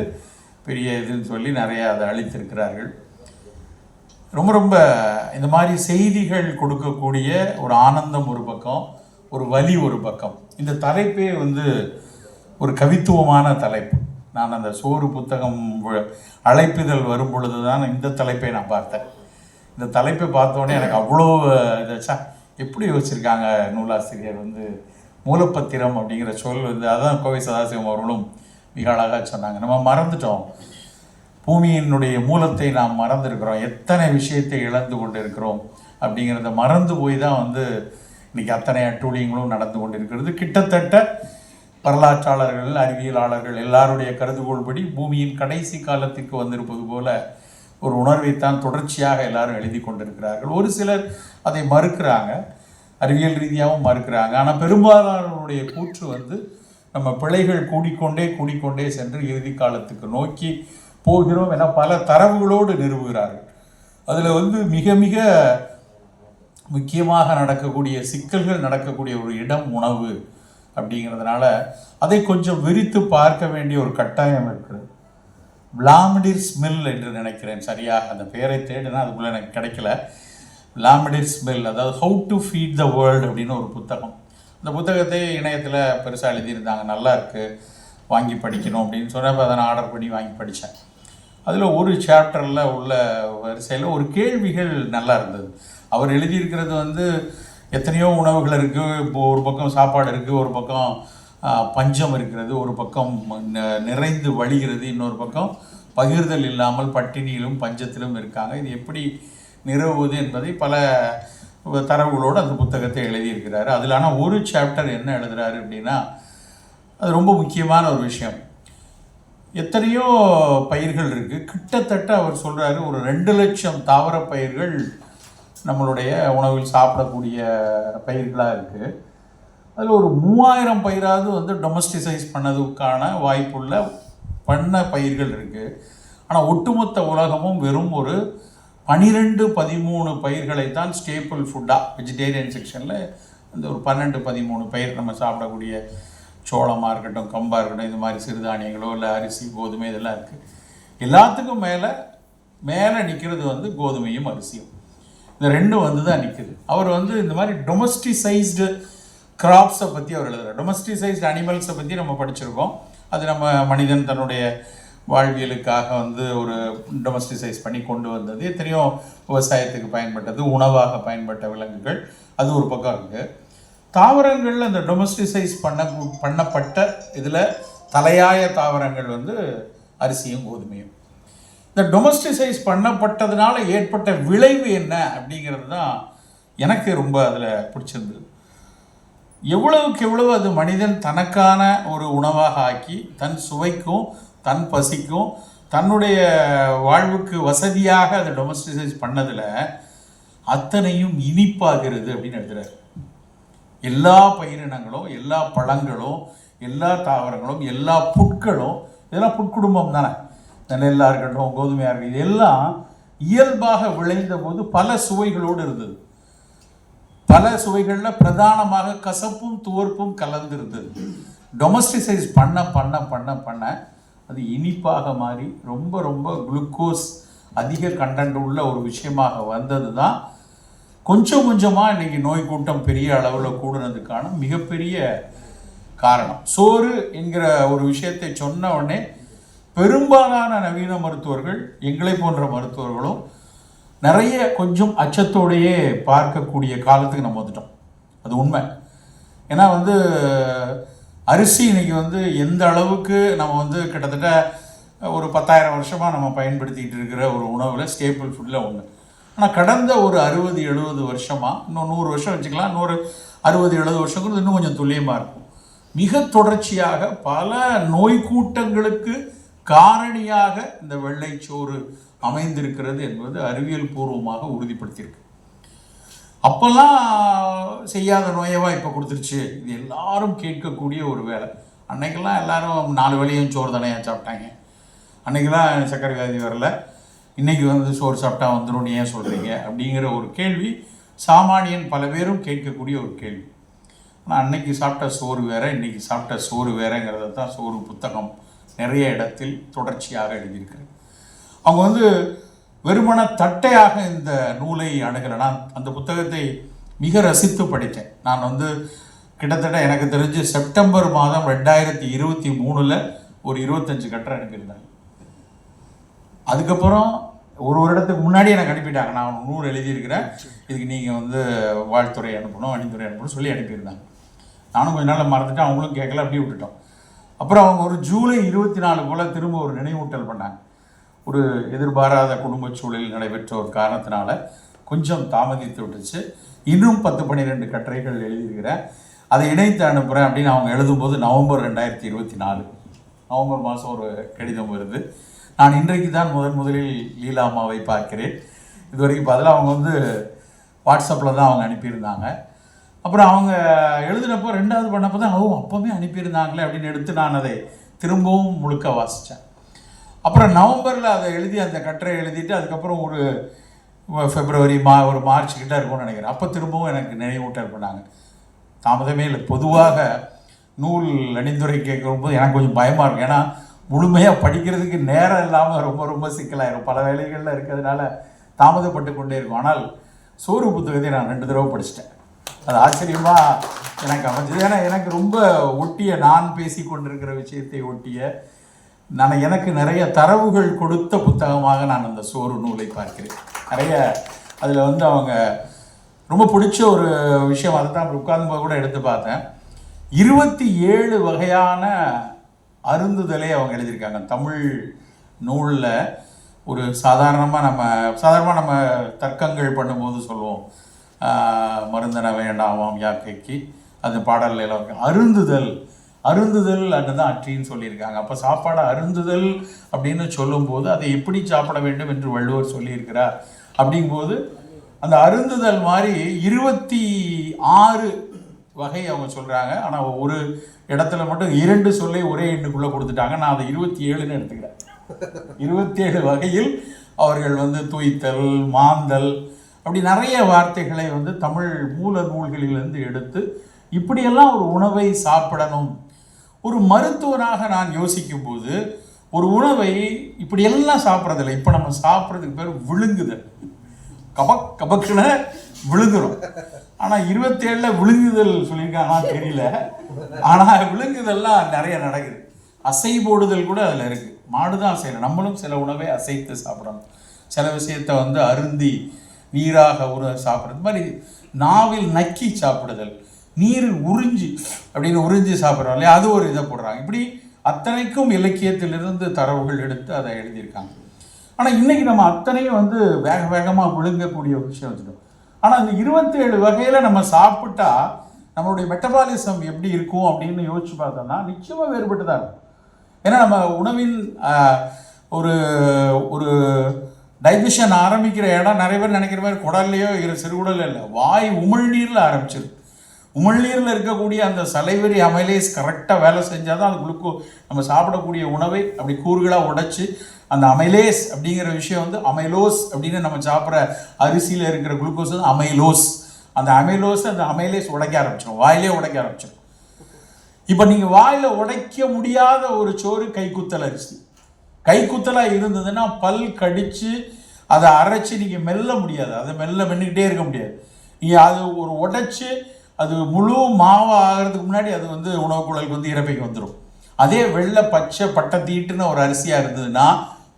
பெரிய இதுன்னு சொல்லி நிறையா அதை அழித்திருக்கிறார்கள். ரொம்ப ரொம்ப இந்த மாதிரி செய்திகள் கொடுக்கக்கூடிய ஒரு ஆனந்தம் ஒரு பக்கம், ஒரு வலி ஒரு பக்கம். இந்த தலைப்பே வந்து ஒரு கவித்துவமான தலைப்பு. நான் அந்த சோறு புத்தகம் அழைப்பிதழ் வரும் பொழுது தான் இந்த தலைப்பை நான் பார்த்தேன். இந்த தலைப்பை பார்த்தோன்னே எனக்கு அவ்வளோ இதாச்சா, எப்படி யோசிச்சிருக்காங்க நூலாசிரியர் வந்து மூலப்பத்திரம் அப்படிங்கிற சொல் வந்து. அதான் கோவை சதாசிவம் அவர்களும் மிக அழகாக சொன்னாங்க. நம்ம மறந்துட்டோம், பூமியினுடைய மூலத்தை நாம் மறந்துருக்கிறோம், எத்தனை விஷயத்தை இழந்து கொண்டு இருக்கிறோம் அப்படிங்கிறத மறந்து போய் தான் வந்து இன்றைக்கி அத்தனை அட்டூழியங்களும் நடந்து கொண்டு இருக்கிறது. கிட்டத்தட்ட வரலாற்றாளர்கள், அறிவியலாளர்கள் எல்லாருடைய கருதுகோள்படி பூமியின் கடைசி காலத்திற்கு வந்திருப்பது போல ஒரு உணர்வைத்தான் தொடர்ச்சியாக எல்லாரும் எழுதி கொண்டிருக்கிறார்கள். ஒரு சிலர் அதை மறுக்கிறாங்க, அறிவியல் ரீதியாகவும் மறுக்கிறாங்க. ஆனால் பெரும்பாலானவருடைய கூற்று வந்து நம்ம பிழைகள் கூடிக்கொண்டே சென்று இறுதி காலத்துக்கு நோக்கி போகிறோம் என பல தரவுகளோடு நிறுவுகிறார்கள். அதில் வந்து மிக மிக முக்கியமாக நடக்கக்கூடிய சிக்கல்கள் நடக்கக்கூடிய ஒரு இடம் உணவு அப்படிங்கிறதுனால அதை கொஞ்சம் விரித்து பார்க்க வேண்டிய ஒரு கட்டாயம் இருக்கிறது. விளாடிமிர் மில் என்று நினைக்கிறேன், சரியாக அந்த பெயரை தேடினா அதுக்குள்ளே எனக்கு கிடைக்கல. விளாடிமிர் மில், அதாவது how to feed the world அப்படின்னு ஒரு புத்தகம். அந்த புத்தகத்தை இணையத்தில் பெருசாக எழுதியிருந்தாங்க, நல்லா இருக்குது, வாங்கி படிக்கணும் அப்படின்னு சொன்னப்போ அதை நான் ஆர்டர் பண்ணி வாங்கி படித்தேன். அதில் ஒரு சாப்டரில் உள்ள வரிசையில் ஒரு கேள்விகள் நல்லா இருந்தது. அவர் எழுதியிருக்கிறது வந்து எத்தனையோ உணவுகள் இருக்குது, இப்போ ஒரு பக்கம் சாப்பாடு இருக்குது, ஒரு பக்கம் பஞ்சம் இருக்கிறது, ஒரு பக்கம் நிறைந்து வழிகிறது, இன்னொரு பக்கம் பகிர்தல் இல்லாமல் பட்டினியிலும் பஞ்சத்திலும் இருக்காங்க. இது எப்படி நிறுவுவது என்பதை பல தரவுகளோடு அந்த புத்தகத்தை எழுதியிருக்கிறாரு. அதில் ஆனால் ஒரு சாப்டர் என்ன எழுதுகிறாரு அப்படின்னா, அது ரொம்ப முக்கியமான ஒரு விஷயம். எத்தனையோ பயிர்கள் இருக்குது, கிட்டத்தட்ட அவர் சொல்கிறாரு ஒரு 2 லட்சம் தாவர பயிர்கள் நம்மளுடைய உணவில் சாப்பிடக்கூடிய பயிர்களாக இருக்குது. அதில் ஒரு 3000 பயிராவது வந்து டொமஸ்டிசைஸ் பண்ணதுக்கான வாய்ப்புள்ள பண்ண பயிர்கள் இருக்குது. ஆனால் ஒட்டுமொத்த உலகமும் வெறும் ஒரு 12-13 பயிர்களை தான் ஸ்டேபிள் ஃபுட்டாக, வெஜிடேரியன் செக்ஷனில் அந்த ஒரு 12-13 பயிர் நம்ம சாப்பிடக்கூடிய சோளமாக இருக்கட்டும், கம்பாக இருக்கட்டும், இது மாதிரி சிறுதானியங்களோ இல்லை அரிசி, கோதுமை இதெல்லாம் இருக்குது. எல்லாத்துக்கும் மேலே நிற்கிறது வந்து கோதுமையும் அரிசியும். இந்த ரெண்டும் வந்து தான் நிற்குது. அவர் வந்து இந்த மாதிரி டொமஸ்டிசைஸ்டு கிராப்ஸை பற்றி அவர் எழுதுகிறார். டொமஸ்டிசைஸ்டு அனிமல்ஸை பற்றி நம்ம படிச்சிருக்கோம். அது நம்ம மனிதன் தன்னுடைய வாழ்வியலுக்காக வந்து ஒரு டொமஸ்டிசைஸ் பண்ணி கொண்டு வந்தது. எத்தனையோ விவசாயத்துக்கு பயன்பட்டது, உணவாக பயன்பட்ட விலங்குகள், அது ஒரு பக்கம் இருக்குது. தாவரங்களில் அந்த டொமஸ்டிசைஸ் பண்ணப்பட்ட இதில் தலையாய தாவரங்கள் வந்து அரிசியும் கோதுமையும். இந்த டொமஸ்டிசைஸ் பண்ணப்பட்டதுனால ஏற்பட்ட விளைவு என்ன அப்படிங்கிறது தான் எனக்கு ரொம்ப அதில் பிடிச்சிருந்தது. எவ்வளவுக்கு எவ்வளவு அது மனிதன் தனக்கான ஒரு உணவாக ஆக்கி தன் சுவைக்கும் தன் பசிக்கும் தன்னுடைய வாழ்வுக்கு வசதியாக அதை டொமஸ்டிசைஸ் பண்ணதில் அத்தனையும் இனிப்பாகிறது அப்படின்னு எழுதுறாரு. எல்லா பயிரினங்களும், எல்லா பழங்களும், எல்லா தாவரங்களும், எல்லா புட்களும், இதெல்லாம் புட்குடும்பம் தானே, நெல்லாக இருக்கட்டும், கோதுமையாக இருக்கட்டும், இதெல்லாம் இயல்பாக விளைந்த போது பல சுவைகளோடு இருந்தது. பல சுவைகளில் பிரதானமாக கசப்பும் துவர்ப்பும் கலந்து இருந்தது. டொமஸ்டிசைஸ் பண்ண அது இனிப்பாக மாறி ரொம்ப ரொம்ப குளுக்கோஸ் அதிக கண்டென்ட் உள்ள ஒரு விஷயமாக வந்தது தான் கொஞ்சம் கொஞ்சமாக இன்றைக்கி நோய் கூட்டம் பெரிய அளவில் கூடுனதுக்கான மிகப்பெரிய காரணம். சோறு என்கிற ஒரு விஷயத்தை சொன்ன உடனே பெரும்பாலான நவீன மருத்துவர்கள், எங்களை போன்ற மருத்துவர்களும் நிறைய கொஞ்சம் அச்சத்தோடையே பார்க்கக்கூடிய காலத்துக்கு நம்ம வந்துட்டோம். அது உண்மை. ஏன்னா வந்து அரிசி இன்னைக்கு வந்து எந்த அளவுக்கு நம்ம வந்து கிட்டத்தட்ட ஒரு 10,000 வருஷமாக நம்ம பயன்படுத்திக்கிட்டு இருக்கிற ஒரு உணவில் ஸ்டேபிள் ஃபுட்டில் ஒன்று. ஆனால் கடந்த ஒரு 60-70 வருஷமாக, இன்னும் 100 வருஷம் வச்சுக்கலாம், 60-70 வருஷங்கிறது இன்னும் கொஞ்சம் துல்லியமாக இருக்கும், மிக தொடர்ச்சியாக பல நோய் கூட்டங்களுக்கு காரணியாக இந்த வெள்ளைச்சோறு அமைந்திருக்கிறது என்பது அறிவியல் பூர்வமாக உறுதிப்படுத்தியிருக்கு. அப்போல்லாம் செய்யாத நோயவா இப்போ கொடுத்துருச்சு, இது எல்லாரும் கேட்கக்கூடிய ஒரு வேலை. அன்னைக்கெல்லாம் எல்லாரும் 4 வேளையும் சோறு தானே சாப்பிட்டாங்க. அன்றைக்கெல்லாம் சர்க்கரை வியாதி வரல, இன்றைக்கி வந்து சோறு சாப்பிட்டா வந்துடும் ஏன் சொல்கிறீங்க அப்படிங்கிற ஒரு கேள்வி சாமானியன் பல பேரும் கேட்கக்கூடிய ஒரு கேள்வி. ஆனால் அன்னைக்கு சாப்பிட்ட சோறு வேறு, இன்றைக்கி சாப்பிட்ட சோறு வேறுங்கிறத தான் சோறு புத்தகம் நிறைய இடத்தில் தொடர்ச்சியாக எழுதியிருக்கிறது. அவங்க வந்து வெறுமன தட்டையாக இந்த நூலை அணுகலை. நான் அந்த புத்தகத்தை மிக ரசித்து படித்தேன். நான் வந்து கிட்டத்தட்ட எனக்கு தெரிஞ்சு செப்டம்பர் மாதம் 2023 ஒரு 25 கட்டுரை அனுப்பியிருந்தாங்க. அதுக்கப்புறம் ஒரு வருடத்துக்கு முன்னாடி எனக்கு அனுப்பிட்டாங்க. நான் 100 எழுதியிருக்கிறேன், இதுக்கு நீங்கள் வந்து வாழ்த்துறை அனுப்பணும், அணிந்துரை அனுப்பணும் சொல்லி அனுப்பியிருந்தாங்க. நானும் கொஞ்ச நாள் மறந்துட்டேன், அவங்களும் கேட்கல, அப்படியே விட்டுட்டோம். அப்புறம் அவங்க ஒரு ஜூலை 24 போல் திரும்ப ஒரு நினைவூட்டல் பண்ணாங்க. ஒரு எதிர்பாராத குடும்ப சூழலில் நடைபெற்ற ஒரு காரணத்தினால கொஞ்சம் தாமதித்து விட்டுச்சு. இன்னும் 10-12 கட்டுரைகள் எழுதியிருக்கிறேன், அதை இணைத்து அனுப்புகிறேன் அப்படின்னு அவங்க எழுதும்போது நவம்பர் 2024 நவம்பர் மாதம் ஒரு கடிதம் வருது. நான் இன்றைக்கு தான் முதலில் லீலா அம்மாவை பார்க்கிறேன். இது வரைக்கும் பதிலாக அவங்க வந்து வாட்ஸ்அப்பில் தான் அவங்க அனுப்பியிருந்தாங்க. அப்புறம் அவங்க எழுதினப்போ 2வது பண்ணப்போ தான் அப்போவே அனுப்பியிருந்தாங்களே அப்படின்னு எடுத்து நான் அதை திரும்பவும் முழுக்க வாசித்தேன். அப்புறம் நவம்பரில் அதை எழுதி அந்த கட்டுரை எழுதிட்டு அதுக்கப்புறம் ஒரு பிப்ரவரி ஒரு மார்ச் கிட்ட இருக்கும்னு நினைக்கிறேன். அப்போ திரும்பவும் எனக்கு நினைவூட்டல் பண்ணாங்க. தாமதமே இல்லை. பொதுவாக நூல் அணிந்துரை கேட்கும்போது எனக்கு கொஞ்சம் பயமாக இருக்கும். ஏன்னா முழுமையாக படிக்கிறதுக்கு நேரம் இல்லாமல் ரொம்ப ரொம்ப சிக்கலாயிரும். பல வேலைகளில் இருக்கிறதுனால தாமதப்பட்டு கொண்டே இருக்கும். ஆனால் சோறு புத்தகத்தை நான் 2 தடவை படிச்சிட்டேன். அது ஆச்சரியமாக எனக்கு அமைஞ்சது. ஏன்னா எனக்கு ரொம்ப ஒட்டிய, நான் பேசி கொண்டிருக்கிற விஷயத்தை ஒட்டிய, எனக்கு நிறைய தரவுகள் கொடுத்த புத்தகமாக நான் அந்த சோறு நூலை பார்க்கிறேன். நிறைய அதில் வந்து அவங்க ரொம்ப பிடிச்ச ஒரு விஷயம், அதை தான் உட்கார்ந்து கூட எடுத்து பார்த்தேன். 27 வகையான அருந்துதலை அவங்க எழுதியிருக்காங்க. தமிழ் நூலில் ஒரு சாதாரணமாக நம்ம தர்க்கங்கள் பண்ணும்போது சொல்லுவோம், மருந்தன வேண்டாமாம் யாக்கைக்கு, அந்த பாடல்கள் எல்லாம் அருந்துதல் அதுதான் அற்றின்னு சொல்லியிருக்காங்க. அப்போ சாப்பாடை அருந்துதல் அப்படின்னு சொல்லும்போது அதை எப்படி சாப்பிட வேண்டும் என்று வள்ளுவர் சொல்லியிருக்கிறார். அப்படிங்கும்போது அந்த அருந்துதல் மாதிரி 26 வகை அவங்க சொல்கிறாங்க. ஆனால் ஒரு இடத்துல மட்டும் 2 சொல்லை ஒரே எண்ணுக்குள்ளே கொடுத்துட்டாங்க. நான் அதை 27ன்னு எடுத்துக்கிறேன். 27 வகையில் அவர்கள் வந்து தூய்த்தல், மாந்தல், அப்படி நிறைய வார்த்தைகளை வந்து தமிழ் மூல நூல்களிலிருந்து எடுத்து இப்படியெல்லாம் ஒரு உணவை சாப்பிடணும். ஒரு மருத்துவராக நான் யோசிக்கும்போது ஒரு உணவை இப்படியெல்லாம் சாப்பிட்றதில்லை. இப்போ நம்ம சாப்பிட்றதுக்கு பேர் விழுங்குதல். கபக்குன்னு விழுங்குறோம். ஆனால் 27 விழுங்குதல் சொல்லியிருக்காங்கன்னா தெரியல. ஆனால் விழுங்குதல்லாம் நிறைய நடக்குது. அசை போடுதல் கூட அதில் இருக்குது. மாடு தான் அசையலை, நம்மளும் சில உணவை அசைத்து சாப்பிடணும். சில விஷயத்தை வந்து அருந்தி நீராக சாப்பிட்றது மாதிரி, நாவில் நக்கி சாப்பிடுதல், நீரில் உறிஞ்சி சாப்பிட்றோம் இல்லையா, அது ஒரு இதை போடுறாங்க. இப்படி அத்தனைக்கும் இலக்கியத்திலிருந்து தரவுகள் எடுத்து அதை எழுதியிருக்காங்க. ஆனால் இன்றைக்கி நம்ம அத்தனையும் வந்து வேகமாக விழுங்கக்கூடிய ஒரு விஷயம் வச்சுட்டோம். ஆனால் அந்த 27 வகையில் நம்ம சாப்பிட்டா நம்மளுடைய மெட்டபாலிசம் எப்படி இருக்கும் அப்படின்னு யோசிச்சு பார்த்தோம்னா நிச்சயமாக வேறுபட்டு தான் இருக்கும். ஏன்னா நம்ம உணவின் ஒரு ஒரு டைஜஷன் ஆரம்பிக்கிற இடம் நிறைய பேர் நினைக்கிற மாதிரி குடல்லையோ சிறுகுடல் இல்லை, வாய் உமிழ்நீரில் ஆரம்பிச்சிடும். உமிழ்நீரில் இருக்கக்கூடிய அந்த சலைவரி அமைலேஸ் கரெக்டாக வேலை செஞ்சால் தான் அது நம்ம சாப்பிடக்கூடிய உணவை அப்படி கூறுகளாக உடைச்சி அந்த அமைலேஸ் அப்படிங்கிற விஷயம் வந்து அமைலோஸ் அப்படின்னு நம்ம சாப்பிட்ற அரிசியில் இருக்கிற குளுக்கோஸ் வந்து அமைலோஸ். அந்த அமைலேஸ் உடைக்க ஆரம்பிச்சிடும், வாயிலே உடைக்க ஆரம்பிச்சிடும். இப்போ நீங்கள் வாயில் உடைக்க முடியாத ஒரு சோறு கைக்குத்தல் அரிசி. கைக்குத்தலாக இருந்ததுன்னா பல் கடித்து அதை அரைச்சி நீங்கள் மெல்ல முடியாது, அதை மென்னுக்கிட்டே இருக்க முடியாது. நீங்கள் அது ஒரு உடைச்சி அது முழு மாவு ஆகிறதுக்கு முன்னாடி அது வந்து உணவு குழலுக்கு வந்து இறப்பைக்கு வந்துடும். அதே வெள்ளை பச்சை பட்டை தீட்டுன்னு ஒரு அரிசியாக இருந்ததுன்னா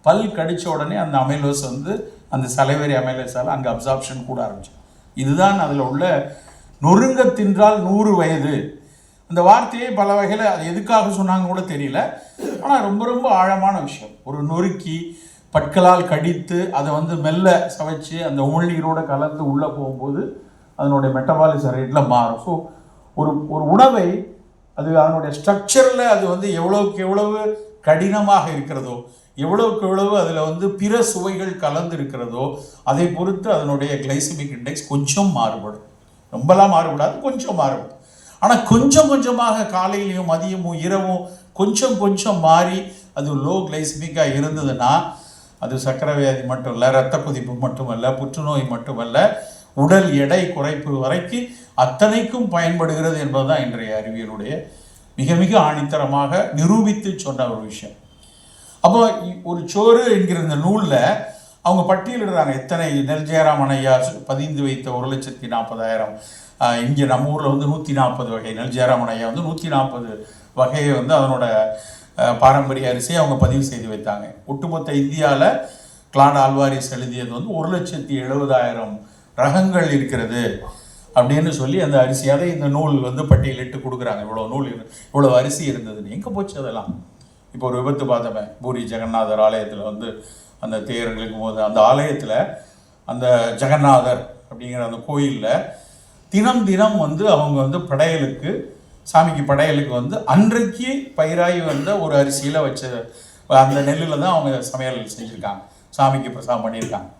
பல் கடித்த உடனே அந்த அமைலோஸ் வந்து அந்த சலைவரி அமைலோஸால் அங்கே அப்சார்ப்ஷன் கூட ஆரம்பிச்சிடும். இதுதான் அதில் உள்ள நொறுங்க தின்றால் 100 வயது. அந்த வார்த்தையை பல வகையில் அது எதுக்காக சொன்னாங்க கூட தெரியல. ஆனால் ரொம்ப ரொம்ப ஆழமான விஷயம். ஒரு நொறுக்கி பற்களால் கடித்து அதை வந்து மெல்ல சவைச்சு அந்த உமிழ்நீரோடு கலந்து உள்ளே போகும்போது அதனுடைய மெட்டபாலிசம் ரேட்டில் மாறும். ஸோ ஒரு உணவை அது அதனுடைய ஸ்ட்ரக்சரில் அது வந்து எவ்வளவுக்கு எவ்வளவு கடினமாக இருக்கிறதோ, எவ்வளவுக்கு எவ்வளவு அதில் வந்து பிற சுவைகள் கலந்து இருக்கிறதோ அதை பொறுத்து அதனுடைய கிளைசமிக் இண்டெக்ஸ் கொஞ்சம் மாறுபடும். ரொம்பலாம் மாறுபடாது, கொஞ்சம் மாறுபடும். ஆனால் கொஞ்சமாக காலையிலையும் மதியமும் இரவும் கொஞ்சம் மாறி அது லோ கிளைசமிக்காக இருந்ததுன்னா அது சர்க்கரை வியாதி மட்டும் இல்லை, இரத்த கொதிப்பு மட்டுமல்ல, புற்றுநோய் மட்டுமல்ல, உடல் எடை குறைப்பு வரைக்கும் அத்தனைக்கும் பயன்படுகிறது என்பதுதான் இன்றைய அறிவியலுடைய மிக மிக ஆணித்தரமாக நிரூபித்து சொன்ன ஒரு விஷயம். அப்போ ஒரு சோறு என்கிற இந்த நூலில் அவங்க பட்டியலிடுறாங்க எத்தனை நெல் ஜெயராமன் ஐயா பதிந்து வைத்த 1,40,000. இங்கே நம்ம ஊரில் வந்து 140 வகை. நெல் ஜெயராமன் ஐயா வந்து 140 வகையை வந்து அதனோட பாரம்பரிய அரிசியை அவங்க பதிவு செய்து வைத்தாங்க. ஒட்டுமொத்த இந்தியாவில் கிளாட் ஆல்வாரிஸ் எழுதியது வந்து 1,70,000 ரகங்கள் இருக்கிறது அப்படின்னு சொல்லி அந்த அரிசியால் இந்த நூல் வந்து பட்டியலிட்டு கொடுக்குறாங்க. இவ்வளோ நூல் இவ்வளோ அரிசி இருந்ததுன்னு. எங்கே போச்சு அதெல்லாம்? இப்போ ஒரு விபத்து பார்த்தோமே, பூரி ஜெகநாதர் ஆலயத்தில் வந்து அந்த தேர்களுக்கு போது அந்த ஆலயத்தில் அந்த ஜெகநாதர் அப்படிங்கிற அந்த கோயிலில் தினம் தினம் வந்து அவங்க வந்து படையலுக்கு, சாமிக்கு படையலுக்கு வந்து அன்றைக்கு பயிராகி வந்த ஒரு அரிசியில் வச்ச அந்த நெல்லில் தான் அவங்க சமையல் செஞ்சுருக்காங்க, சாமிக்கு பிரசாதம் பண்ணியிருக்காங்க.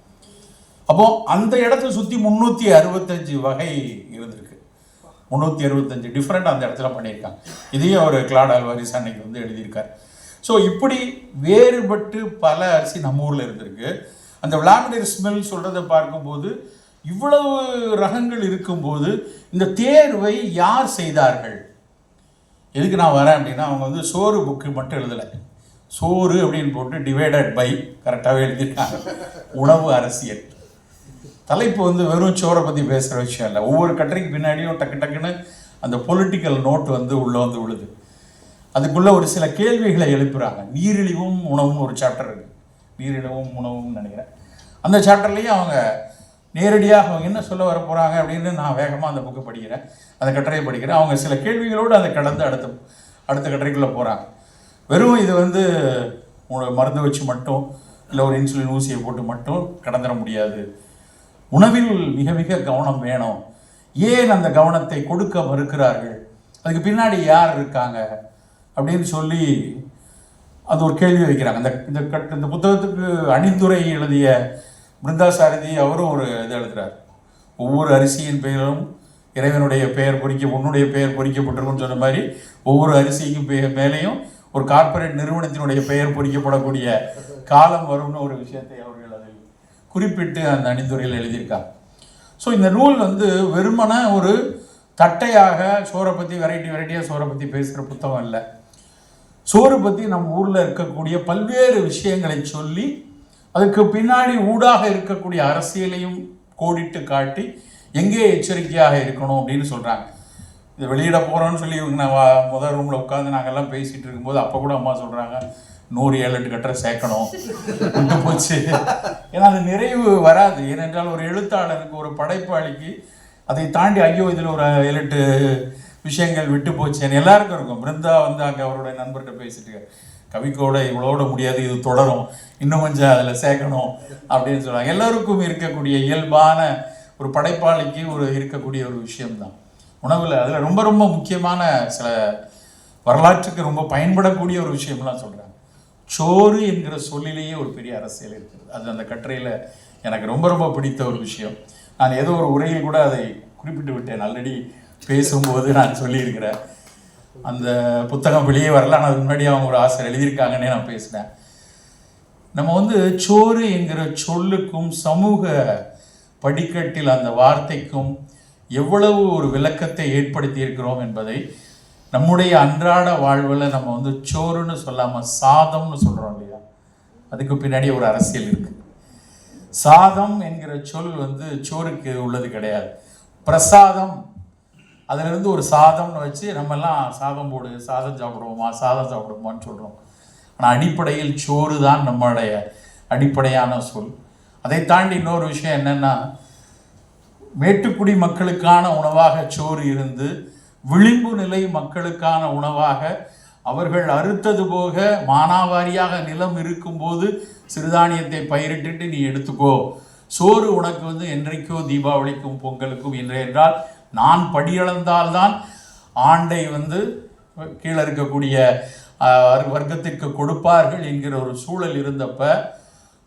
அப்போது அந்த இடத்துல சுற்றி 365 வகை இருந்திருக்கு. 365 டிஃப்ரெண்ட் அந்த இடத்துல பண்ணியிருக்காங்க. இதையும் அவர் கிளாட் ஆல்வாரிஸ் அன்னைக்கு வந்து எழுதியிருக்கார். ஸோ இப்படி வேறுபட்டு பல அரிசி நம்ம ஊரில் இருந்திருக்கு. அந்த விளாடிமிர் ஸ்மெல் சொல்கிறத பார்க்கும்போது இவ்வளவு ரகங்கள் இருக்கும்போது இந்த தேர்வை யார் செய்தார்கள்? எதுக்கு நான் வரேன் அப்படின்னா, அவங்க வந்து சோறு புக்கு மட்டும் எழுதலை, சோறு அப்படின்னு போட்டு டிவைடட் பை கரெக்டாகவே எழுதியிருக்காங்க. உணவு அரசியல் தலைப்பு வந்து வெறும் சோறை பற்றி பேசுகிற விஷயம் இல்லை. ஒவ்வொரு கட்டுரைக்கு பின்னாடியும் டக்கு டக்குன்னு அந்த பொலிட்டிக்கல் நோட் வந்து உள்ளே வந்து விழுது. அதுக்குள்ளே ஒரு சில கேள்விகளை எழுப்புறாங்க. நீரிழிவும் உணவும் ஒரு சாப்டர் இருக்குது, நீரிழிவும் உணவும் நினைக்கிறேன். அந்த சாப்டர்லேயும் அவங்க நேரடியாக அவங்க என்ன சொல்ல வர போகிறாங்க அப்படின்னு நான் வேகமாக அந்த புக்கை படிக்கிறேன், அந்த கட்டுரையை படிக்கிறேன். அவங்க சில கேள்விகளோடு அதை கடந்து அடுத்த கட்டுரைக்குள்ளே போகிறாங்க. வெறும் இது வந்து மருந்து வச்சு மட்டும் இல்லை ஒரு இன்சுலின் ஊசியை போட்டு மட்டும் கடந்துட முடியாது, உணவில் மிக மிக கவனம் வேணும். ஏன் அந்த கவனத்தை கொடுக்க மறுக்கிறார்கள், அதுக்கு பின்னாடி யார் இருக்காங்க அப்படின்னு சொல்லி அது ஒரு கேள்வி வைக்கிறாங்க. இந்த புத்தகத்துக்கு அணிந்துரை எழுதிய பிருந்தா சாரதி அவரும் ஒரு இது எழுதுகிறார். ஒவ்வொரு அரிசியின் பெயரும் இறைவனுடைய பெயர் உன்னுடைய பெயர் பொறிக்கப்பட்டிருக்குன்னு சொன்ன மாதிரி ஒவ்வொரு அரிசிக்கும் மேலேயும் ஒரு கார்ப்பரேட் நிறுவனத்தினுடைய பெயர் பொறிக்கப்படக்கூடிய காலம் வரும்னு ஒரு விஷயத்தை அவர்கள் அதில் குறிப்பிட்டு அந்த அணிந்துரையில் எழுதியிருக்காங்க. ஸோ இந்த நூல் வந்து வெறுமன ஒரு தட்டையாக சோறை பற்றி வெரைட்டியாக சோறை பற்றி பேசுகிற புத்தகம் இல்லை. சோறு பற்றி நம்ம ஊரில் இருக்கக்கூடிய பல்வேறு விஷயங்களை சொல்லி அதுக்கு பின்னாடி ஊடாக இருக்கக்கூடிய அரசியலையும் கோடிட்டு காட்டி எங்கே எச்சரிக்கையாக இருக்கணும் அப்படின்னு சொல்கிறாங்க. இது வெளியிட போகிறோன்னு சொல்லி நான் முதல் ரூமில் உட்காந்து நாங்கள்லாம் பேசிகிட்டு இருக்கும்போது அப்போ கூட அம்மா சொல்கிறாங்க 107-8 கட்டுரை சேர்க்கணும், விட்டு போச்சு. ஏன்னா அது நிறைவு வராது. ஏனென்றால் ஒரு எழுத்தாளருக்கு, ஒரு படைப்பாளிக்கு அதை தாண்டி ஐயோ இதில் ஒரு 7-8 விஷயங்கள் விட்டு போச்சேன்னு எல்லாருக்கும் இருக்கும். பிருந்தா வந்து அங்கே அவருடைய நண்பர்கிட்ட பேசிட்டு கவிக்கோட இவ்வளோட முடியாது, இது தொடரும், இன்னும் கொஞ்சம் அதில் சேர்க்கணும் அப்படின்னு சொல்லுவாங்க. எல்லோருக்கும் இருக்கக்கூடிய இயல்பான ஒரு படைப்பாளிக்கு இருக்கக்கூடிய ஒரு விஷயம்தான் உணவில். அதில் ரொம்ப ரொம்ப முக்கியமான சில வரலாற்றுக்கு ரொம்ப பயன்படக்கூடிய ஒரு விஷயம்லாம் சொல்கிறாங்க. சோறு என்கிற சொல்லிலேயே ஒரு பெரிய அரசியல் இருக்குது. அது அந்த கட்டுரையில் எனக்கு ரொம்ப ரொம்ப பிடித்த ஒரு விஷயம். நான் ஏதோ ஒரு உரையில் கூட அதை குறிப்பிட்டு விட்டேன், ஆல்ரெடி பேசும்போது நான் சொல்லியிருக்கிறேன். அந்த புத்தகம் வெளியே வரல, ஆனால் அதுக்கு முன்னாடி அவங்க ஒரு ஆசிரியர் எழுதியிருக்காங்கன்னே நான் பேசினேன். நம்ம வந்து சோறு என்கிற சொல்லுக்கும் சமூக படிக்கட்டில் அந்த வார்த்தைக்கும் எவ்வளவு ஒரு விளக்கத்தை ஏற்படுத்தி இருக்கிறோம் என்பதை நம்முடைய அன்றாட வாழ்வில் நம்ம வந்து சோறுன்னு சொல்லாமல் சாதம்னு சொல்கிறோம் இல்லையா? அதுக்கு பின்னாடி ஒரு அரசியல் இருக்குது. சாதம் என்கிற சொல் வந்து சோறுக்கு உள்ளது கிடையாது. பிரசாதம், அதிலிருந்து ஒரு சாதம்னு வச்சு நம்மெல்லாம் சாதம் போடு, சாதம் சாப்பிடுவோமான்னு சொல்கிறோம். ஆனால் அடிப்படையில் சோறு தான் நம்மளுடைய அடிப்படையான சொல். அதை தாண்டி இன்னொரு விஷயம் என்னென்னா, மேட்டுக்குடி மக்களுக்கான உணவாக சோறு இருந்து விளிம்பு நிலை மக்களுக்கான உணவாக அவர்கள் அறுத்தது போக மானாவாரியாக நிலம் இருக்கும்போது சிறுதானியத்தை பயிரிட்டு நீ எடுத்துக்கோ, சோறு உனக்கு வந்து என்றைக்கோ தீபாவளிக்கும் பொங்கலுக்கும் என்றால் நான் படியளந்தால்தான் ஆண்டை வந்து கீழே இருக்கக்கூடிய வர்க்கத்திற்கு கொடுப்பார்கள் என்கிற ஒரு சூழல் இருந்தப்ப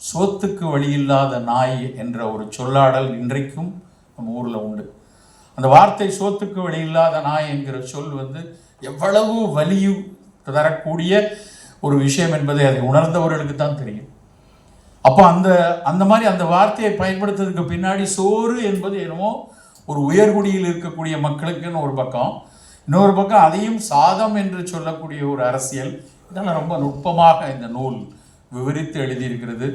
சோத்துக்கு வழி இல்லாத நாய் என்ற ஒரு சொல்லாடல் இன்றைக்கும் நம்ம ஊரில் உண்டு. அந்த வார்த்தை சோத்துக்கு வழி இல்லாத நாய் என்கிற சொல் வந்து எவ்வளவு வலியு தரக்கூடிய ஒரு விஷயம் என்பதை அதை உணர்ந்தவர்களுக்கு தான் தெரியும். அப்போ அந்த மாதிரி அந்த வார்த்தையை பயன்படுத்துறதுக்கு பின்னாடி சோறு என்பது என்னமோ ஒரு உயர்குடியில் இருக்கக்கூடிய மக்களுக்குன்னு ஒரு பக்கம், இன்னொரு பக்கம் அதையும் சாதம் என்று சொல்லக்கூடிய ஒரு அரசியல். இதெல்லாம் ரொம்ப நுட்பமாக இந்த நூல் விவரித்து எழுதியிருக்கிறது.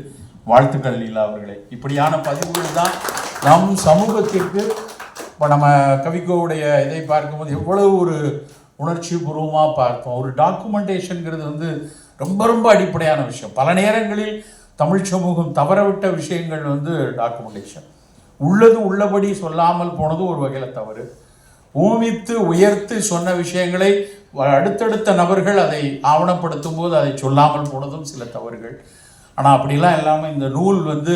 வாழ்த்துக்கள் லீலா அவர்களே. இப்படியான பதிவுகள் தான் நம் சமூகத்திற்கு இப்போ நம்ம கவிக்கோவுடைய இதை பார்க்கும்போது எவ்வளவு ஒரு உணர்ச்சி பூர்வமாக பார்த்தோம். ஒரு டாக்குமெண்டேஷனுங்கிறது வந்து ரொம்ப ரொம்ப அடிப்படையான விஷயம். பல நேரங்களில் தமிழ் சமூகம் தவறவிட்ட விஷயங்கள் வந்து டாக்குமெண்டேஷன். உள்ளது உள்ளபடி சொல்லாமல் போனது ஒரு வகையில் தவறு. ஊமித்து உயர்த்து சொன்ன விஷயங்களை அடுத்தடுத்த நபர்கள் அதை ஆவணப்படுத்தும் போது அதை சொல்லாமல் போனதும் சில தவறுகள். ஆனால் அப்படிலாம் இல்லாமல் இந்த நூல் வந்து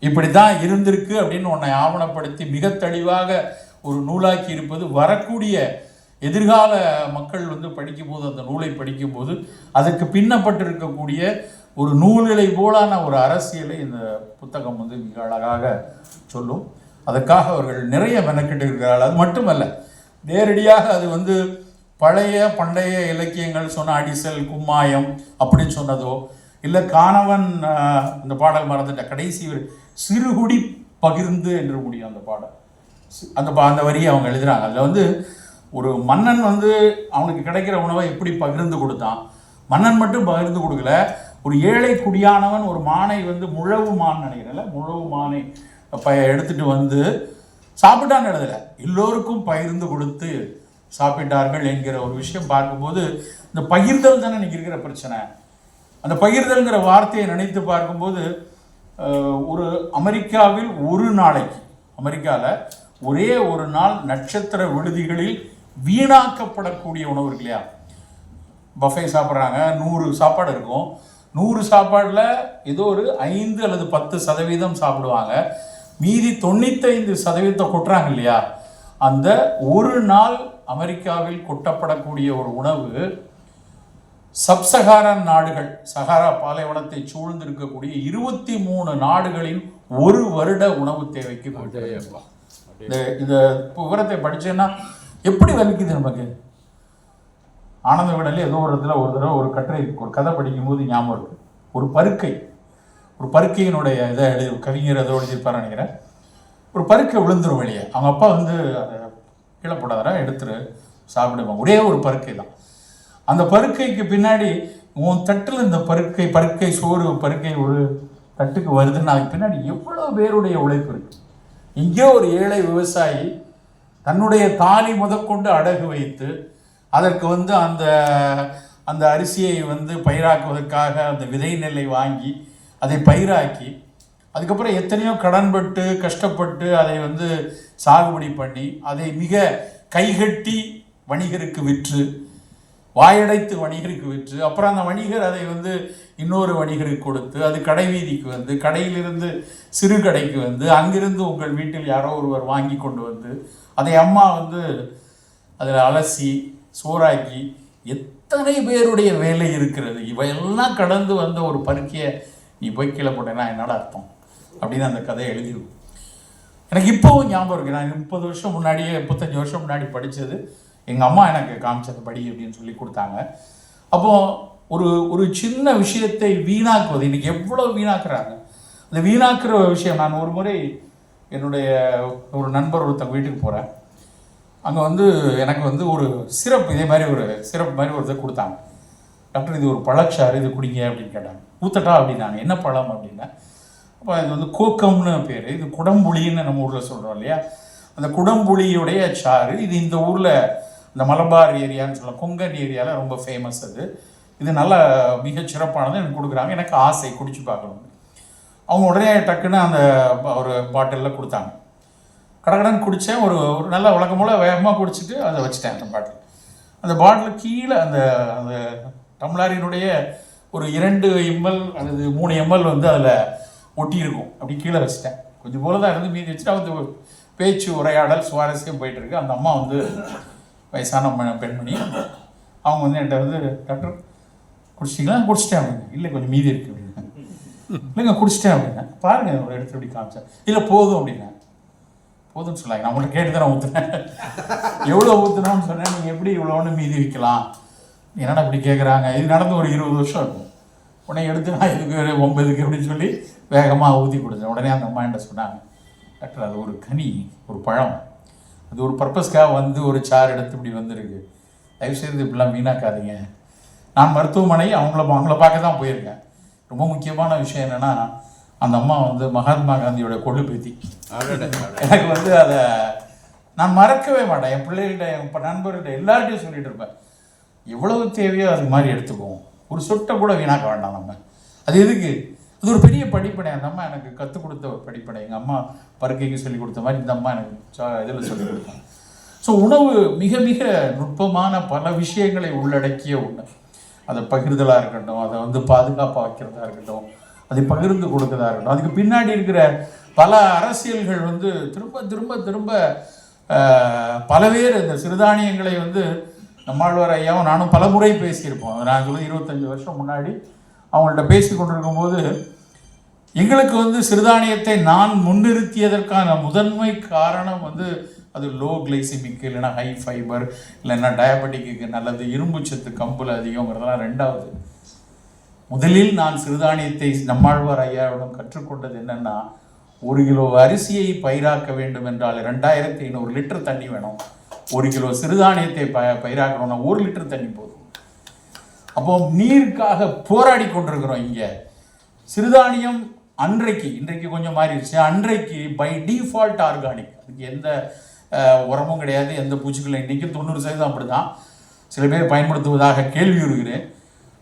இப்படி தான் இருந்திருக்கு அப்படின்னு உன்னை ஆவணப்படுத்தி மிக தெளிவாக ஒரு நூலாக்கி இருப்பது வரக்கூடிய எதிர்கால மக்கள் வந்து படிக்கும்போது, அந்த நூலை படிக்கும்போது அதற்கு பின்னப்பட்டிருக்கக்கூடிய ஒரு நூலிலை போலான ஒரு அரசியலை இந்த புத்தகம் வந்து மிக அழகாக சொல்லும். அதற்காக அவர்கள் நிறைய மெனக்கெட்டு இருக்கிறார்கள். அது மட்டுமல்ல, நேரடியாக அது வந்து பண்டைய இலக்கியங்கள் சொன்ன அடிசல் கும்மாயம் அப்படின்னு சொன்னதோ, இல்லை காணவன் அந்த பாடல் மறந்துட்ட கடைசி சிறுகுடி பகிர்ந்து என்று முடியும் அந்த பாடல். அந்த வரியை அவங்க எழுதுகிறாங்க. அதில் வந்து ஒரு மன்னன் வந்து அவனுக்கு கிடைக்கிற உணவை எப்படி பகிர்ந்து கொடுத்தான். மன்னன் மட்டும் பகிர்ந்து கொடுக்கல, ஒரு ஏழை குடியானவன் ஒரு மானை வந்து முழவு மான் நினைக்கிறேன்ல, முழவு மானை எடுத்துட்டு வந்து சாப்பிட்டான்னு எழுதலை, எல்லோருக்கும் பகிர்ந்து கொடுத்து சாப்பிட்டார்கள் என்கிற ஒரு விஷயம் பார்க்கும்போது இந்த பகிர்தல் தானே இன்னைக்கு இருக்கிற பிரச்சனை. அந்த பகிர்தல்ங்கிற வார்த்தையை நினைத்து பார்க்கும்போது ஒரு அமெரிக்காவில் ஒரு நாளைக்கு, அமெரிக்காவில் ஒரே ஒரு நாள் நட்சத்திர விடுதிகளில் வீணாக்கப்படக்கூடிய உணவு இருக்கு இல்லையா, பஃபே சாப்பிட்றாங்க, 100 சாப்பாடு இருக்கும், 100 சாப்பாடில் ஏதோ ஒரு 5 அல்லது 10% சாப்பிடுவாங்க, மீதி 95% கொட்டுறாங்க இல்லையா. அந்த ஒரு நாள் அமெரிக்காவில் கொட்டப்படக்கூடிய ஒரு உணவு சப்சகாரன் நாடுகள், சகாரா பாலைவனத்தை சூழ்ந்திருக்கக்கூடிய 23 நாடுகளின் ஒரு வருட உணவு தேவைக்கு இந்த விவரத்தை படிச்சேன்னா எப்படி வலிக்குது நமக்கு. ஆனந்த விடலே ஏதோ ஒரு இடத்துல ஒரு தடவை ஒரு கட்டுரை, ஒரு கதை படிக்கும்போது ஞாபகம் இருக்கு. ஒரு பருக்கையினுடைய இதை கவிஞர் ஏதோ எழுதியிருப்பார் நினைக்கிறேன். ஒரு பருக்கை விழுந்துரும் வெளியே, அவங்க அப்பா வந்து அதை கீழே போடாதரா எடுத்துரு சாப்பிடுவாங்க. ஒரே ஒரு பருக்கை தான். அந்த பருக்கைக்கு பின்னாடி உன் தட்டில் இந்த பருக்கை சோறு பருக்கை ஒரு தட்டுக்கு வருதுன்னு அதுக்கு பின்னாடி எவ்வளோ பேருடைய உழைப்பு இருக்கு. இங்கே ஒரு ஏழை விவசாயி தன்னுடைய தாலி முதற்கொண்டு அடகு வைத்து அதற்கு வந்து அந்த அரிசியை வந்து பயிராக்குவதற்காக அந்த விதை நெல்லை வாங்கி அதை பயிராக்கி அதுக்கப்புறம் எத்தனையோ கடன்பட்டு கஷ்டப்பட்டு அதை வந்து சாகுபடி பண்ணி அதை மிக கைகட்டி வணிகருக்கு விற்று, வாயடைத்து வணிகருக்கு விற்று, அப்புறம் அந்த வணிகர் அதை வந்து இன்னொரு வணிகருக்கு கொடுத்து, அது கடை வீதிக்கு வந்து, கடையிலிருந்து சிறு கடைக்கு வந்து, அங்கிருந்து உங்கள் வீட்டில் யாரோ ஒருவர் வாங்கி கொண்டு வந்து அதை அம்மா வந்து அதில் அலசி சோறாக்கி, எத்தனை பேருடைய வேலை இருக்கிறது. இவையெல்லாம் கடந்து வந்த ஒரு பருக்கையை நீ போய் கீழே போட்டேன்னா என்னோட அர்த்தம் அப்படின்னு அந்த கதையை எழுதிடும். எனக்கு இப்போவும் ஞாபகம் இருக்குது. நான் 30 வருஷம் முன்னாடியே 35 வருஷம் முன்னாடி படித்தது எங்கள் அம்மா எனக்கு காமிச்சது படி அப்படின்னு சொல்லி கொடுத்தாங்க. அப்போது ஒரு சின்ன விஷயத்தை வீணாக்குவது இன்றைக்கி எவ்வளோ வீணாக்குறாங்க. அந்த வீணாக்குற விஷயம், நான் ஒரு முறை என்னுடைய ஒரு நண்பர் ஒருத்தங்க வீட்டுக்கு போகிறேன். அங்கே வந்து எனக்கு வந்து ஒரு சிரப், இதே மாதிரி ஒரு சிரப் மாதிரி ஒரு இதை கொடுத்தாங்க. டாக்டர் இது ஒரு பழச்சாறு, இது குடிங்க அப்படின்னு கேட்டாங்க. ஊத்தட்டா அப்படின்னாங்க. என்ன பழம் அப்படின்னா, அப்போ இது வந்து கோக்கம்னு பேர். இது குடம்புளின்னு நம்ம ஊரில் சொல்கிறோம் இல்லையா, அந்த குடம்புளியுடைய சாறு. இது இந்த ஊரில் இந்த மலபார் ஏரியான்னு சொல்லலாம், கொங்கன் ஏரியாவில் ரொம்ப ஃபேமஸ் அது. இது நல்ல மிகச்சிறப்பானது. எனக்கு கொடுக்குறாங்க. எனக்கு ஆசை குடிச்சு பார்க்கணும். அவங்க உடனே டக்குன்னு அந்த ஒரு பாட்டிலில் கொடுத்தாங்க. கடகடன்னு குடித்தேன். ஒரு நல்ல வழக்கம் போல் வேகமாக குடிச்சிட்டு அதை வச்சுட்டேன் அந்த பாட்டில். அந்த பாட்டில் கீழே அந்த டம்ளாரினுடைய ஒரு 2 ml அல்லது 3 ml வந்து அதில் ஒட்டியிருக்கும். அப்படி கீழே வச்சுட்டேன். கொஞ்சம் போல தான் இருந்து மீதி வச்சுட்டு அவங்க பேச்சு உரையாடல் சுவாரஸ்யம் போயிட்டுருக்கு. அந்த அம்மா வந்து வயசான பெண்மணி, அவங்க வந்து என்கிட்ட வந்து டாக்டர் குடிச்சிட்டிங்களா? குடிச்சிட்டேன் அப்படிங்க. இல்லை கொஞ்சம் மீதி இருக்குது அப்படின்னா. இல்லைங்க குடிச்சிட்டேன் அப்படின்னா. பாருங்கள் ஒரு இடத்துல இப்படி காமிச்சேன். இல்லை போதும் அப்படின்னா. போதும்னு சொல்லாங்க. நான் உங்கள்கிட்ட கேட்டு தான் ஊற்றுனேன். எவ்வளோ ஊற்றுனோன்னு சொன்னேன். நீங்கள் எப்படி இவ்வளோன்னு மீதி வைக்கலாம், என்னடா இப்படி கேட்குறாங்க. இது நடந்து ஒரு 20 வருஷம் இருக்கும். உடனே எடுத்து நான் இதுக்கு 9க்கு அப்படின்னு சொல்லி வேகமாக ஊற்றி கொடுத்தேன். உடனே அந்த அம்மா என்கிட்ட சொன்னாங்க, டாக்டர் அது ஒரு கனி, ஒரு பழம், அது ஒரு பர்பஸ்க்காக வந்து ஒரு சார் எடுத்து இப்படி வந்திருக்கு, தயவுசெய்து இப்படிலாம் வீணாக்காதீங்க. நான் மருத்துவமனை அவங்கள பார்க்க தான் போயிருக்கேன். ரொம்ப முக்கியமான விஷயம் என்னென்னா, அந்த அம்மா வந்து மகாத்மா காந்தியோட கொள்ளு பேத்தி. எனக்கு வந்து அதை நான் மறக்கவே மாட்டேன். என் பிள்ளைகிட்ட, என் நண்பர்கிட்ட, எல்லார்ட்டையும் சொல்லிட்டு இருப்பேன், எவ்வளவு தேவையோ அது மாதிரி எடுத்துக்குவோம், ஒரு சொட்டை கூட வீணாக்க வேண்டாம் நம்ம. அது எதுக்கு? அது ஒரு பெரிய படிப்பனை. அந்த அம்மா எனக்கு கற்றுக் கொடுத்த ஒரு படிப்பனை. எங்கள் அம்மா பருக்கைக்கு சொல்லிக் கொடுத்த மாதிரி இந்த அம்மா எனக்கு இதில் சொல்லிக் கொடுத்தாங்க. ஸோ உணவு மிக மிக நுட்பமான பல விஷயங்களை உள்ளடக்கிய ஒன்று. அதை பகிர்தலாக இருக்கட்டும், அதை வந்து பாதுகாப்பாக வைக்கிறதா இருக்கட்டும், அதை பகிர்ந்து கொடுக்கறதா இருக்கட்டும், அதுக்கு பின்னாடி இருக்கிற பல அரசியல்கள் வந்து திரும்ப திரும்ப திரும்ப பல பேர் இந்த சிறுதானியங்களை வந்து நம்மாழ்வார் ஐயாவும் நானும் பல முறை பேசியிருப்போம். நான் சொல்ல 25 வருஷம் முன்னாடி அவங்கள்ட்ட பேசி கொண்டிருக்கும் போது, எங்களுக்கு வந்து சிறுதானியத்தை நான் முன்னிறுத்தியதற்கான முதன்மை காரணம் வந்து அது லோ கிளைசிமிக்கு, இல்லைன்னா ஹை ஃபைபர், இல்லைன்னா டயபெட்டிக்கு நல்லது, இரும்பு சத்து கம்புல அதிகங்கிறதெல்லாம் ரெண்டாவது. முதலில் நான் சிறுதானியத்தை நம்மாழ்வார் ஐயாவிடம் கற்றுக்கொண்டது என்னென்னா, 1 கிலோ அரிசியை பயிராக்க வேண்டும் என்றால் 2500 லிட்டர் தண்ணி வேணும். 1 கிலோ சிறுதானியத்தை பயிராக்கணும்னா 1 லிட்டர் தண்ணி போதும். அப்போ நீருக்காக போராடி கொண்டிருக்கிறோம். இங்கே சிறுதானியம் இன்றைக்கு கொஞ்சம் மாறிடுச்சு. அன்றைக்கு பை டிஃபால்ட் ஆர்கானிக், அதுக்கு எந்த உரமும் கிடையாது, எந்த பூச்சிகளும். இன்றைக்கி 90% அப்படி தான். சில பேர் பயன்படுத்துவதாக கேள்வி வருகிறேன்.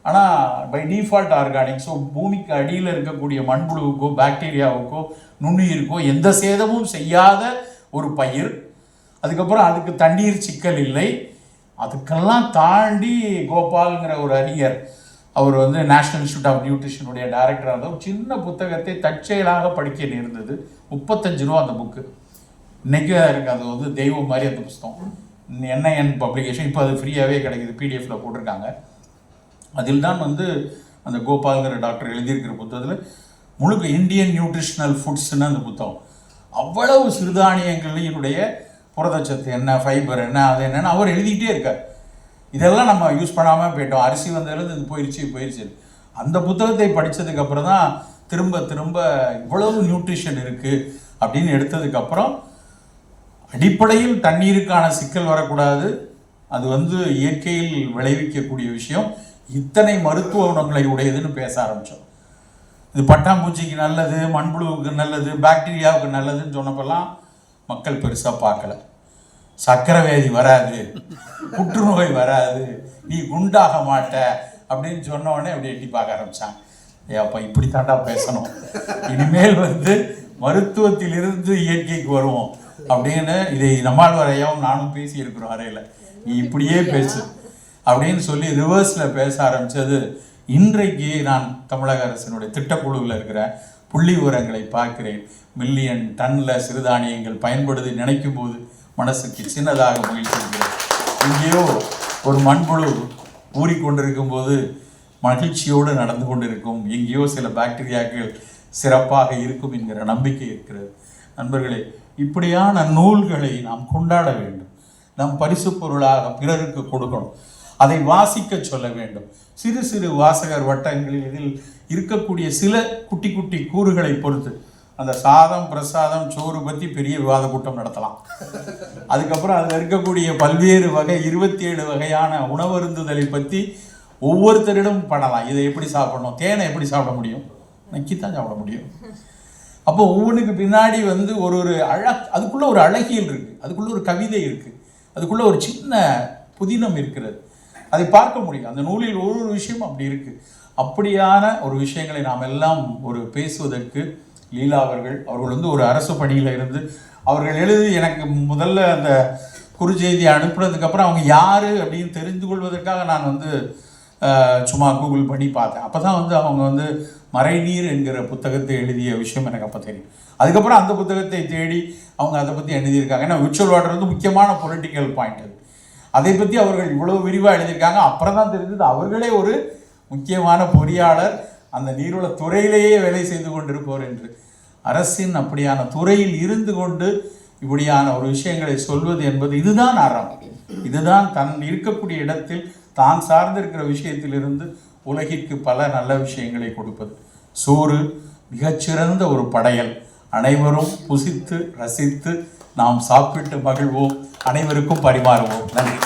ஆனால் பை டிஃபால்ட் ஆர்கானிக். ஸோ பூமிக்கு அடியில் இருக்கக்கூடிய மண்புழுவுக்கோ பாக்டீரியாவுக்கோ நுண்ணுயிருக்கோ எந்த சேதமும் செய்யாத ஒரு பயிர். அதுக்கப்புறம் அதுக்கு தண்ணீர் சிக்கல் இல்லை. அதுக்கெல்லாம் தாண்டி கோபால்ங்கிற ஒரு அறிஞர், அவர் வந்து நேஷனல் இன்ஸ்டியூட் ஆஃப் நியூட்ரிஷனுடைய டைரக்டராக இருந்த ஒரு சின்ன புத்தகத்தை தற்செயலாக படிக்க நேர்ந்தது. 35 ரூபா அந்த புக்கு. இன்றைக்கும் இருக்குது. அது வந்து தெய்வம் மாதிரி அந்த புத்தகம். NIN publication. இப்போ அது ஃப்ரீயாகவே கிடைக்குது, பிடிஎஃப்பில் போட்டிருக்காங்க. அதில் தான் வந்து அந்த கோபால்ங்கிற டாக்டர் எழுதியிருக்கிற புத்தகத்தில் முழுக்க இந்தியன் நியூட்ரிஷனல் ஃபுட்ஸ்ன்னு அந்த புத்தகம். அவ்வளவு சிறுதானியங்களினுடைய புரதச்சத்து என்ன, ஃபைபர் என்ன, அது என்னென்னு அவர் எழுதிக்கிட்டே இருக்கார். இதெல்லாம் நம்ம யூஸ் பண்ணாமல் போயிட்டோம். அரிசி வந்ததுலேருந்து இது போயிடுச்சு. அந்த புத்தகத்தை படித்ததுக்கப்புறம் தான் திரும்ப திரும்ப இவ்வளவு நியூட்ரிஷன் இருக்குது அப்படின்னு எடுத்ததுக்கப்புறம், அடிப்படையில் தண்ணீருக்கான சிக்கல் வரக்கூடாது, அது வந்து இயற்கையில் விளைவிக்கக்கூடிய விஷயம், இத்தனை மருத்துவ குணங்களை உடையதுன்னு பேச ஆரம்பித்தோம். இது பட்டாம்பூச்சிக்கு நல்லது, மண்புழுவுக்கு நல்லது, பாக்டீரியாவுக்கு நல்லதுன்னு சொன்னப்பெல்லாம் மக்கள் பெருசாக பார்க்கல. சர்க்கரை வியாதி வராது, புற்றுநோய் வராது, நீ குண்டாக மாட்ட அப்படின்னு சொன்னோடனே அப்படி எட்டி பார்க்க ஆரம்பித்தாங்க. அப்போ இப்படி தாண்டா பேசணும், இனிமேல் வந்து மருத்துவத்திலிருந்து இயற்கைக்கு வருவோம் அப்படின்னு இதை நம்மாழ்வார் ஐயாவும் நானும் பேசியிருக்கிறோம் அறையில். நீ இப்படியே பேசு அப்படின்னு சொல்லி ரிவர்ஸில் பேச ஆரம்பித்தது. இன்றைக்கு நான் தமிழக அரசினுடைய திட்டக்குழுவில் இருக்கிற புள்ளி விவரங்களை பார்க்கிறேன். மில்லியன் டன்னில் சிறுதானியங்கள் பயன்படுது நினைக்கும் போது மனசுக்கு சின்னதாக மகிழ்ச்சி இருக்கிறது. இங்கேயோ ஒரு மண்புழு ஊறிக்கொண்டிருக்கும் போது மகிழ்ச்சியோடு நடந்து கொண்டிருக்கும், எங்கேயோ சில பாக்டீரியாக்கள் சிறப்பாக இருக்கும் என்கிற நம்பிக்கை இருக்கிறது. நண்பர்களே, இப்படியான நூல்களை நாம் கொண்டாட வேண்டும். நம் பரிசு பொருளாக பிறருக்கு கொடுக்கணும். அதை வாசிக்க சொல்ல வேண்டும். சிறு சிறு வாசகர் வட்டங்களில் இதில் இருக்கக்கூடிய சில குட்டி குட்டி கூறுகளை பொறுத்து அந்த சாதம், பிரசாதம், சோறு பற்றி பெரிய விவாத கூட்டம் நடத்தலாம். அதுக்கப்புறம் அதில் இருக்கக்கூடிய பல்வேறு வகை 27 வகையான உணவருந்துதலை பற்றி ஒவ்வொருத்தரிடம் பண்ணலாம். இதை எப்படி சாப்பிடணும், தேனை எப்படி சாப்பிட முடியும், நக்கித்தான் சாப்பிட முடியும். அப்போ ஒவ்வொன்றுக்கு பின்னாடி வந்து ஒரு அதுக்குள்ளே ஒரு அழகியல் இருக்குது, அதுக்குள்ளே ஒரு கவிதை இருக்குது, அதுக்குள்ளே ஒரு சின்ன புதினம் இருக்கிறது. அதை பார்க்க முடியும். அந்த நூலில் ஒரு விஷயம் அப்படி இருக்குது. அப்படியான ஒரு விஷயங்களை நாம் எல்லாம் ஒரு பேசுவதற்கு லீலா அவர்கள் வந்து ஒரு அரசு பணியில் இருந்து அவர்கள் எழுதி எனக்கு முதல்ல அந்த குறுஞ்செய்தி அனுப்புனதுக்கப்புறம் அவங்க யார் அப்படின்னு தெரிந்து கொள்வதற்காக நான் வந்து சும்மா கூகுள் பண்ணி பார்த்தேன். அப்போ தான் வந்து அவங்க வந்து மறைநீர் என்கிற புத்தகத்தை எழுதிய விஷயம் எனக்கு அப்போ தெரியும். அதுக்கப்புறம் அந்த புத்தகத்தை தேடி அவங்க அதை பற்றி எழுதியிருக்காங்க. ஏன்னா விர்ச்சுவல் வாட்டர் வந்து முக்கியமான பொலிட்டிக்கல் பாயிண்ட் அது. அதை பற்றி அவர்கள் இவ்வளோ விரிவாக எழுதியிருக்காங்க. அப்புறம் தான் தெரிஞ்சது அவர்களே ஒரு முக்கியமான பொறியாளர், அந்த நீர்வள துறையிலேயே வேலை செய்து கொண்டிருப்பவர் என்று. அரசின் அப்படியான துறையில் இருந்து கொண்டு இப்படியான ஒரு விஷயங்களை சொல்வது என்பது இதுதான் அறம். இதுதான் தன் இருக்கக்கூடிய இடத்தில் தான் சார்ந்திருக்கிற விஷயத்திலிருந்து உலகிற்கு பல நல்ல விஷயங்களை கொடுப்பது. சோறு மிகச்சிறந்த ஒரு படையல். அனைவரும் புசித்து ரசித்து நாம் சாப்பிட்டு மகிழ்வோம், அனைவருக்கும் பரிமாறுவோம். நன்றி.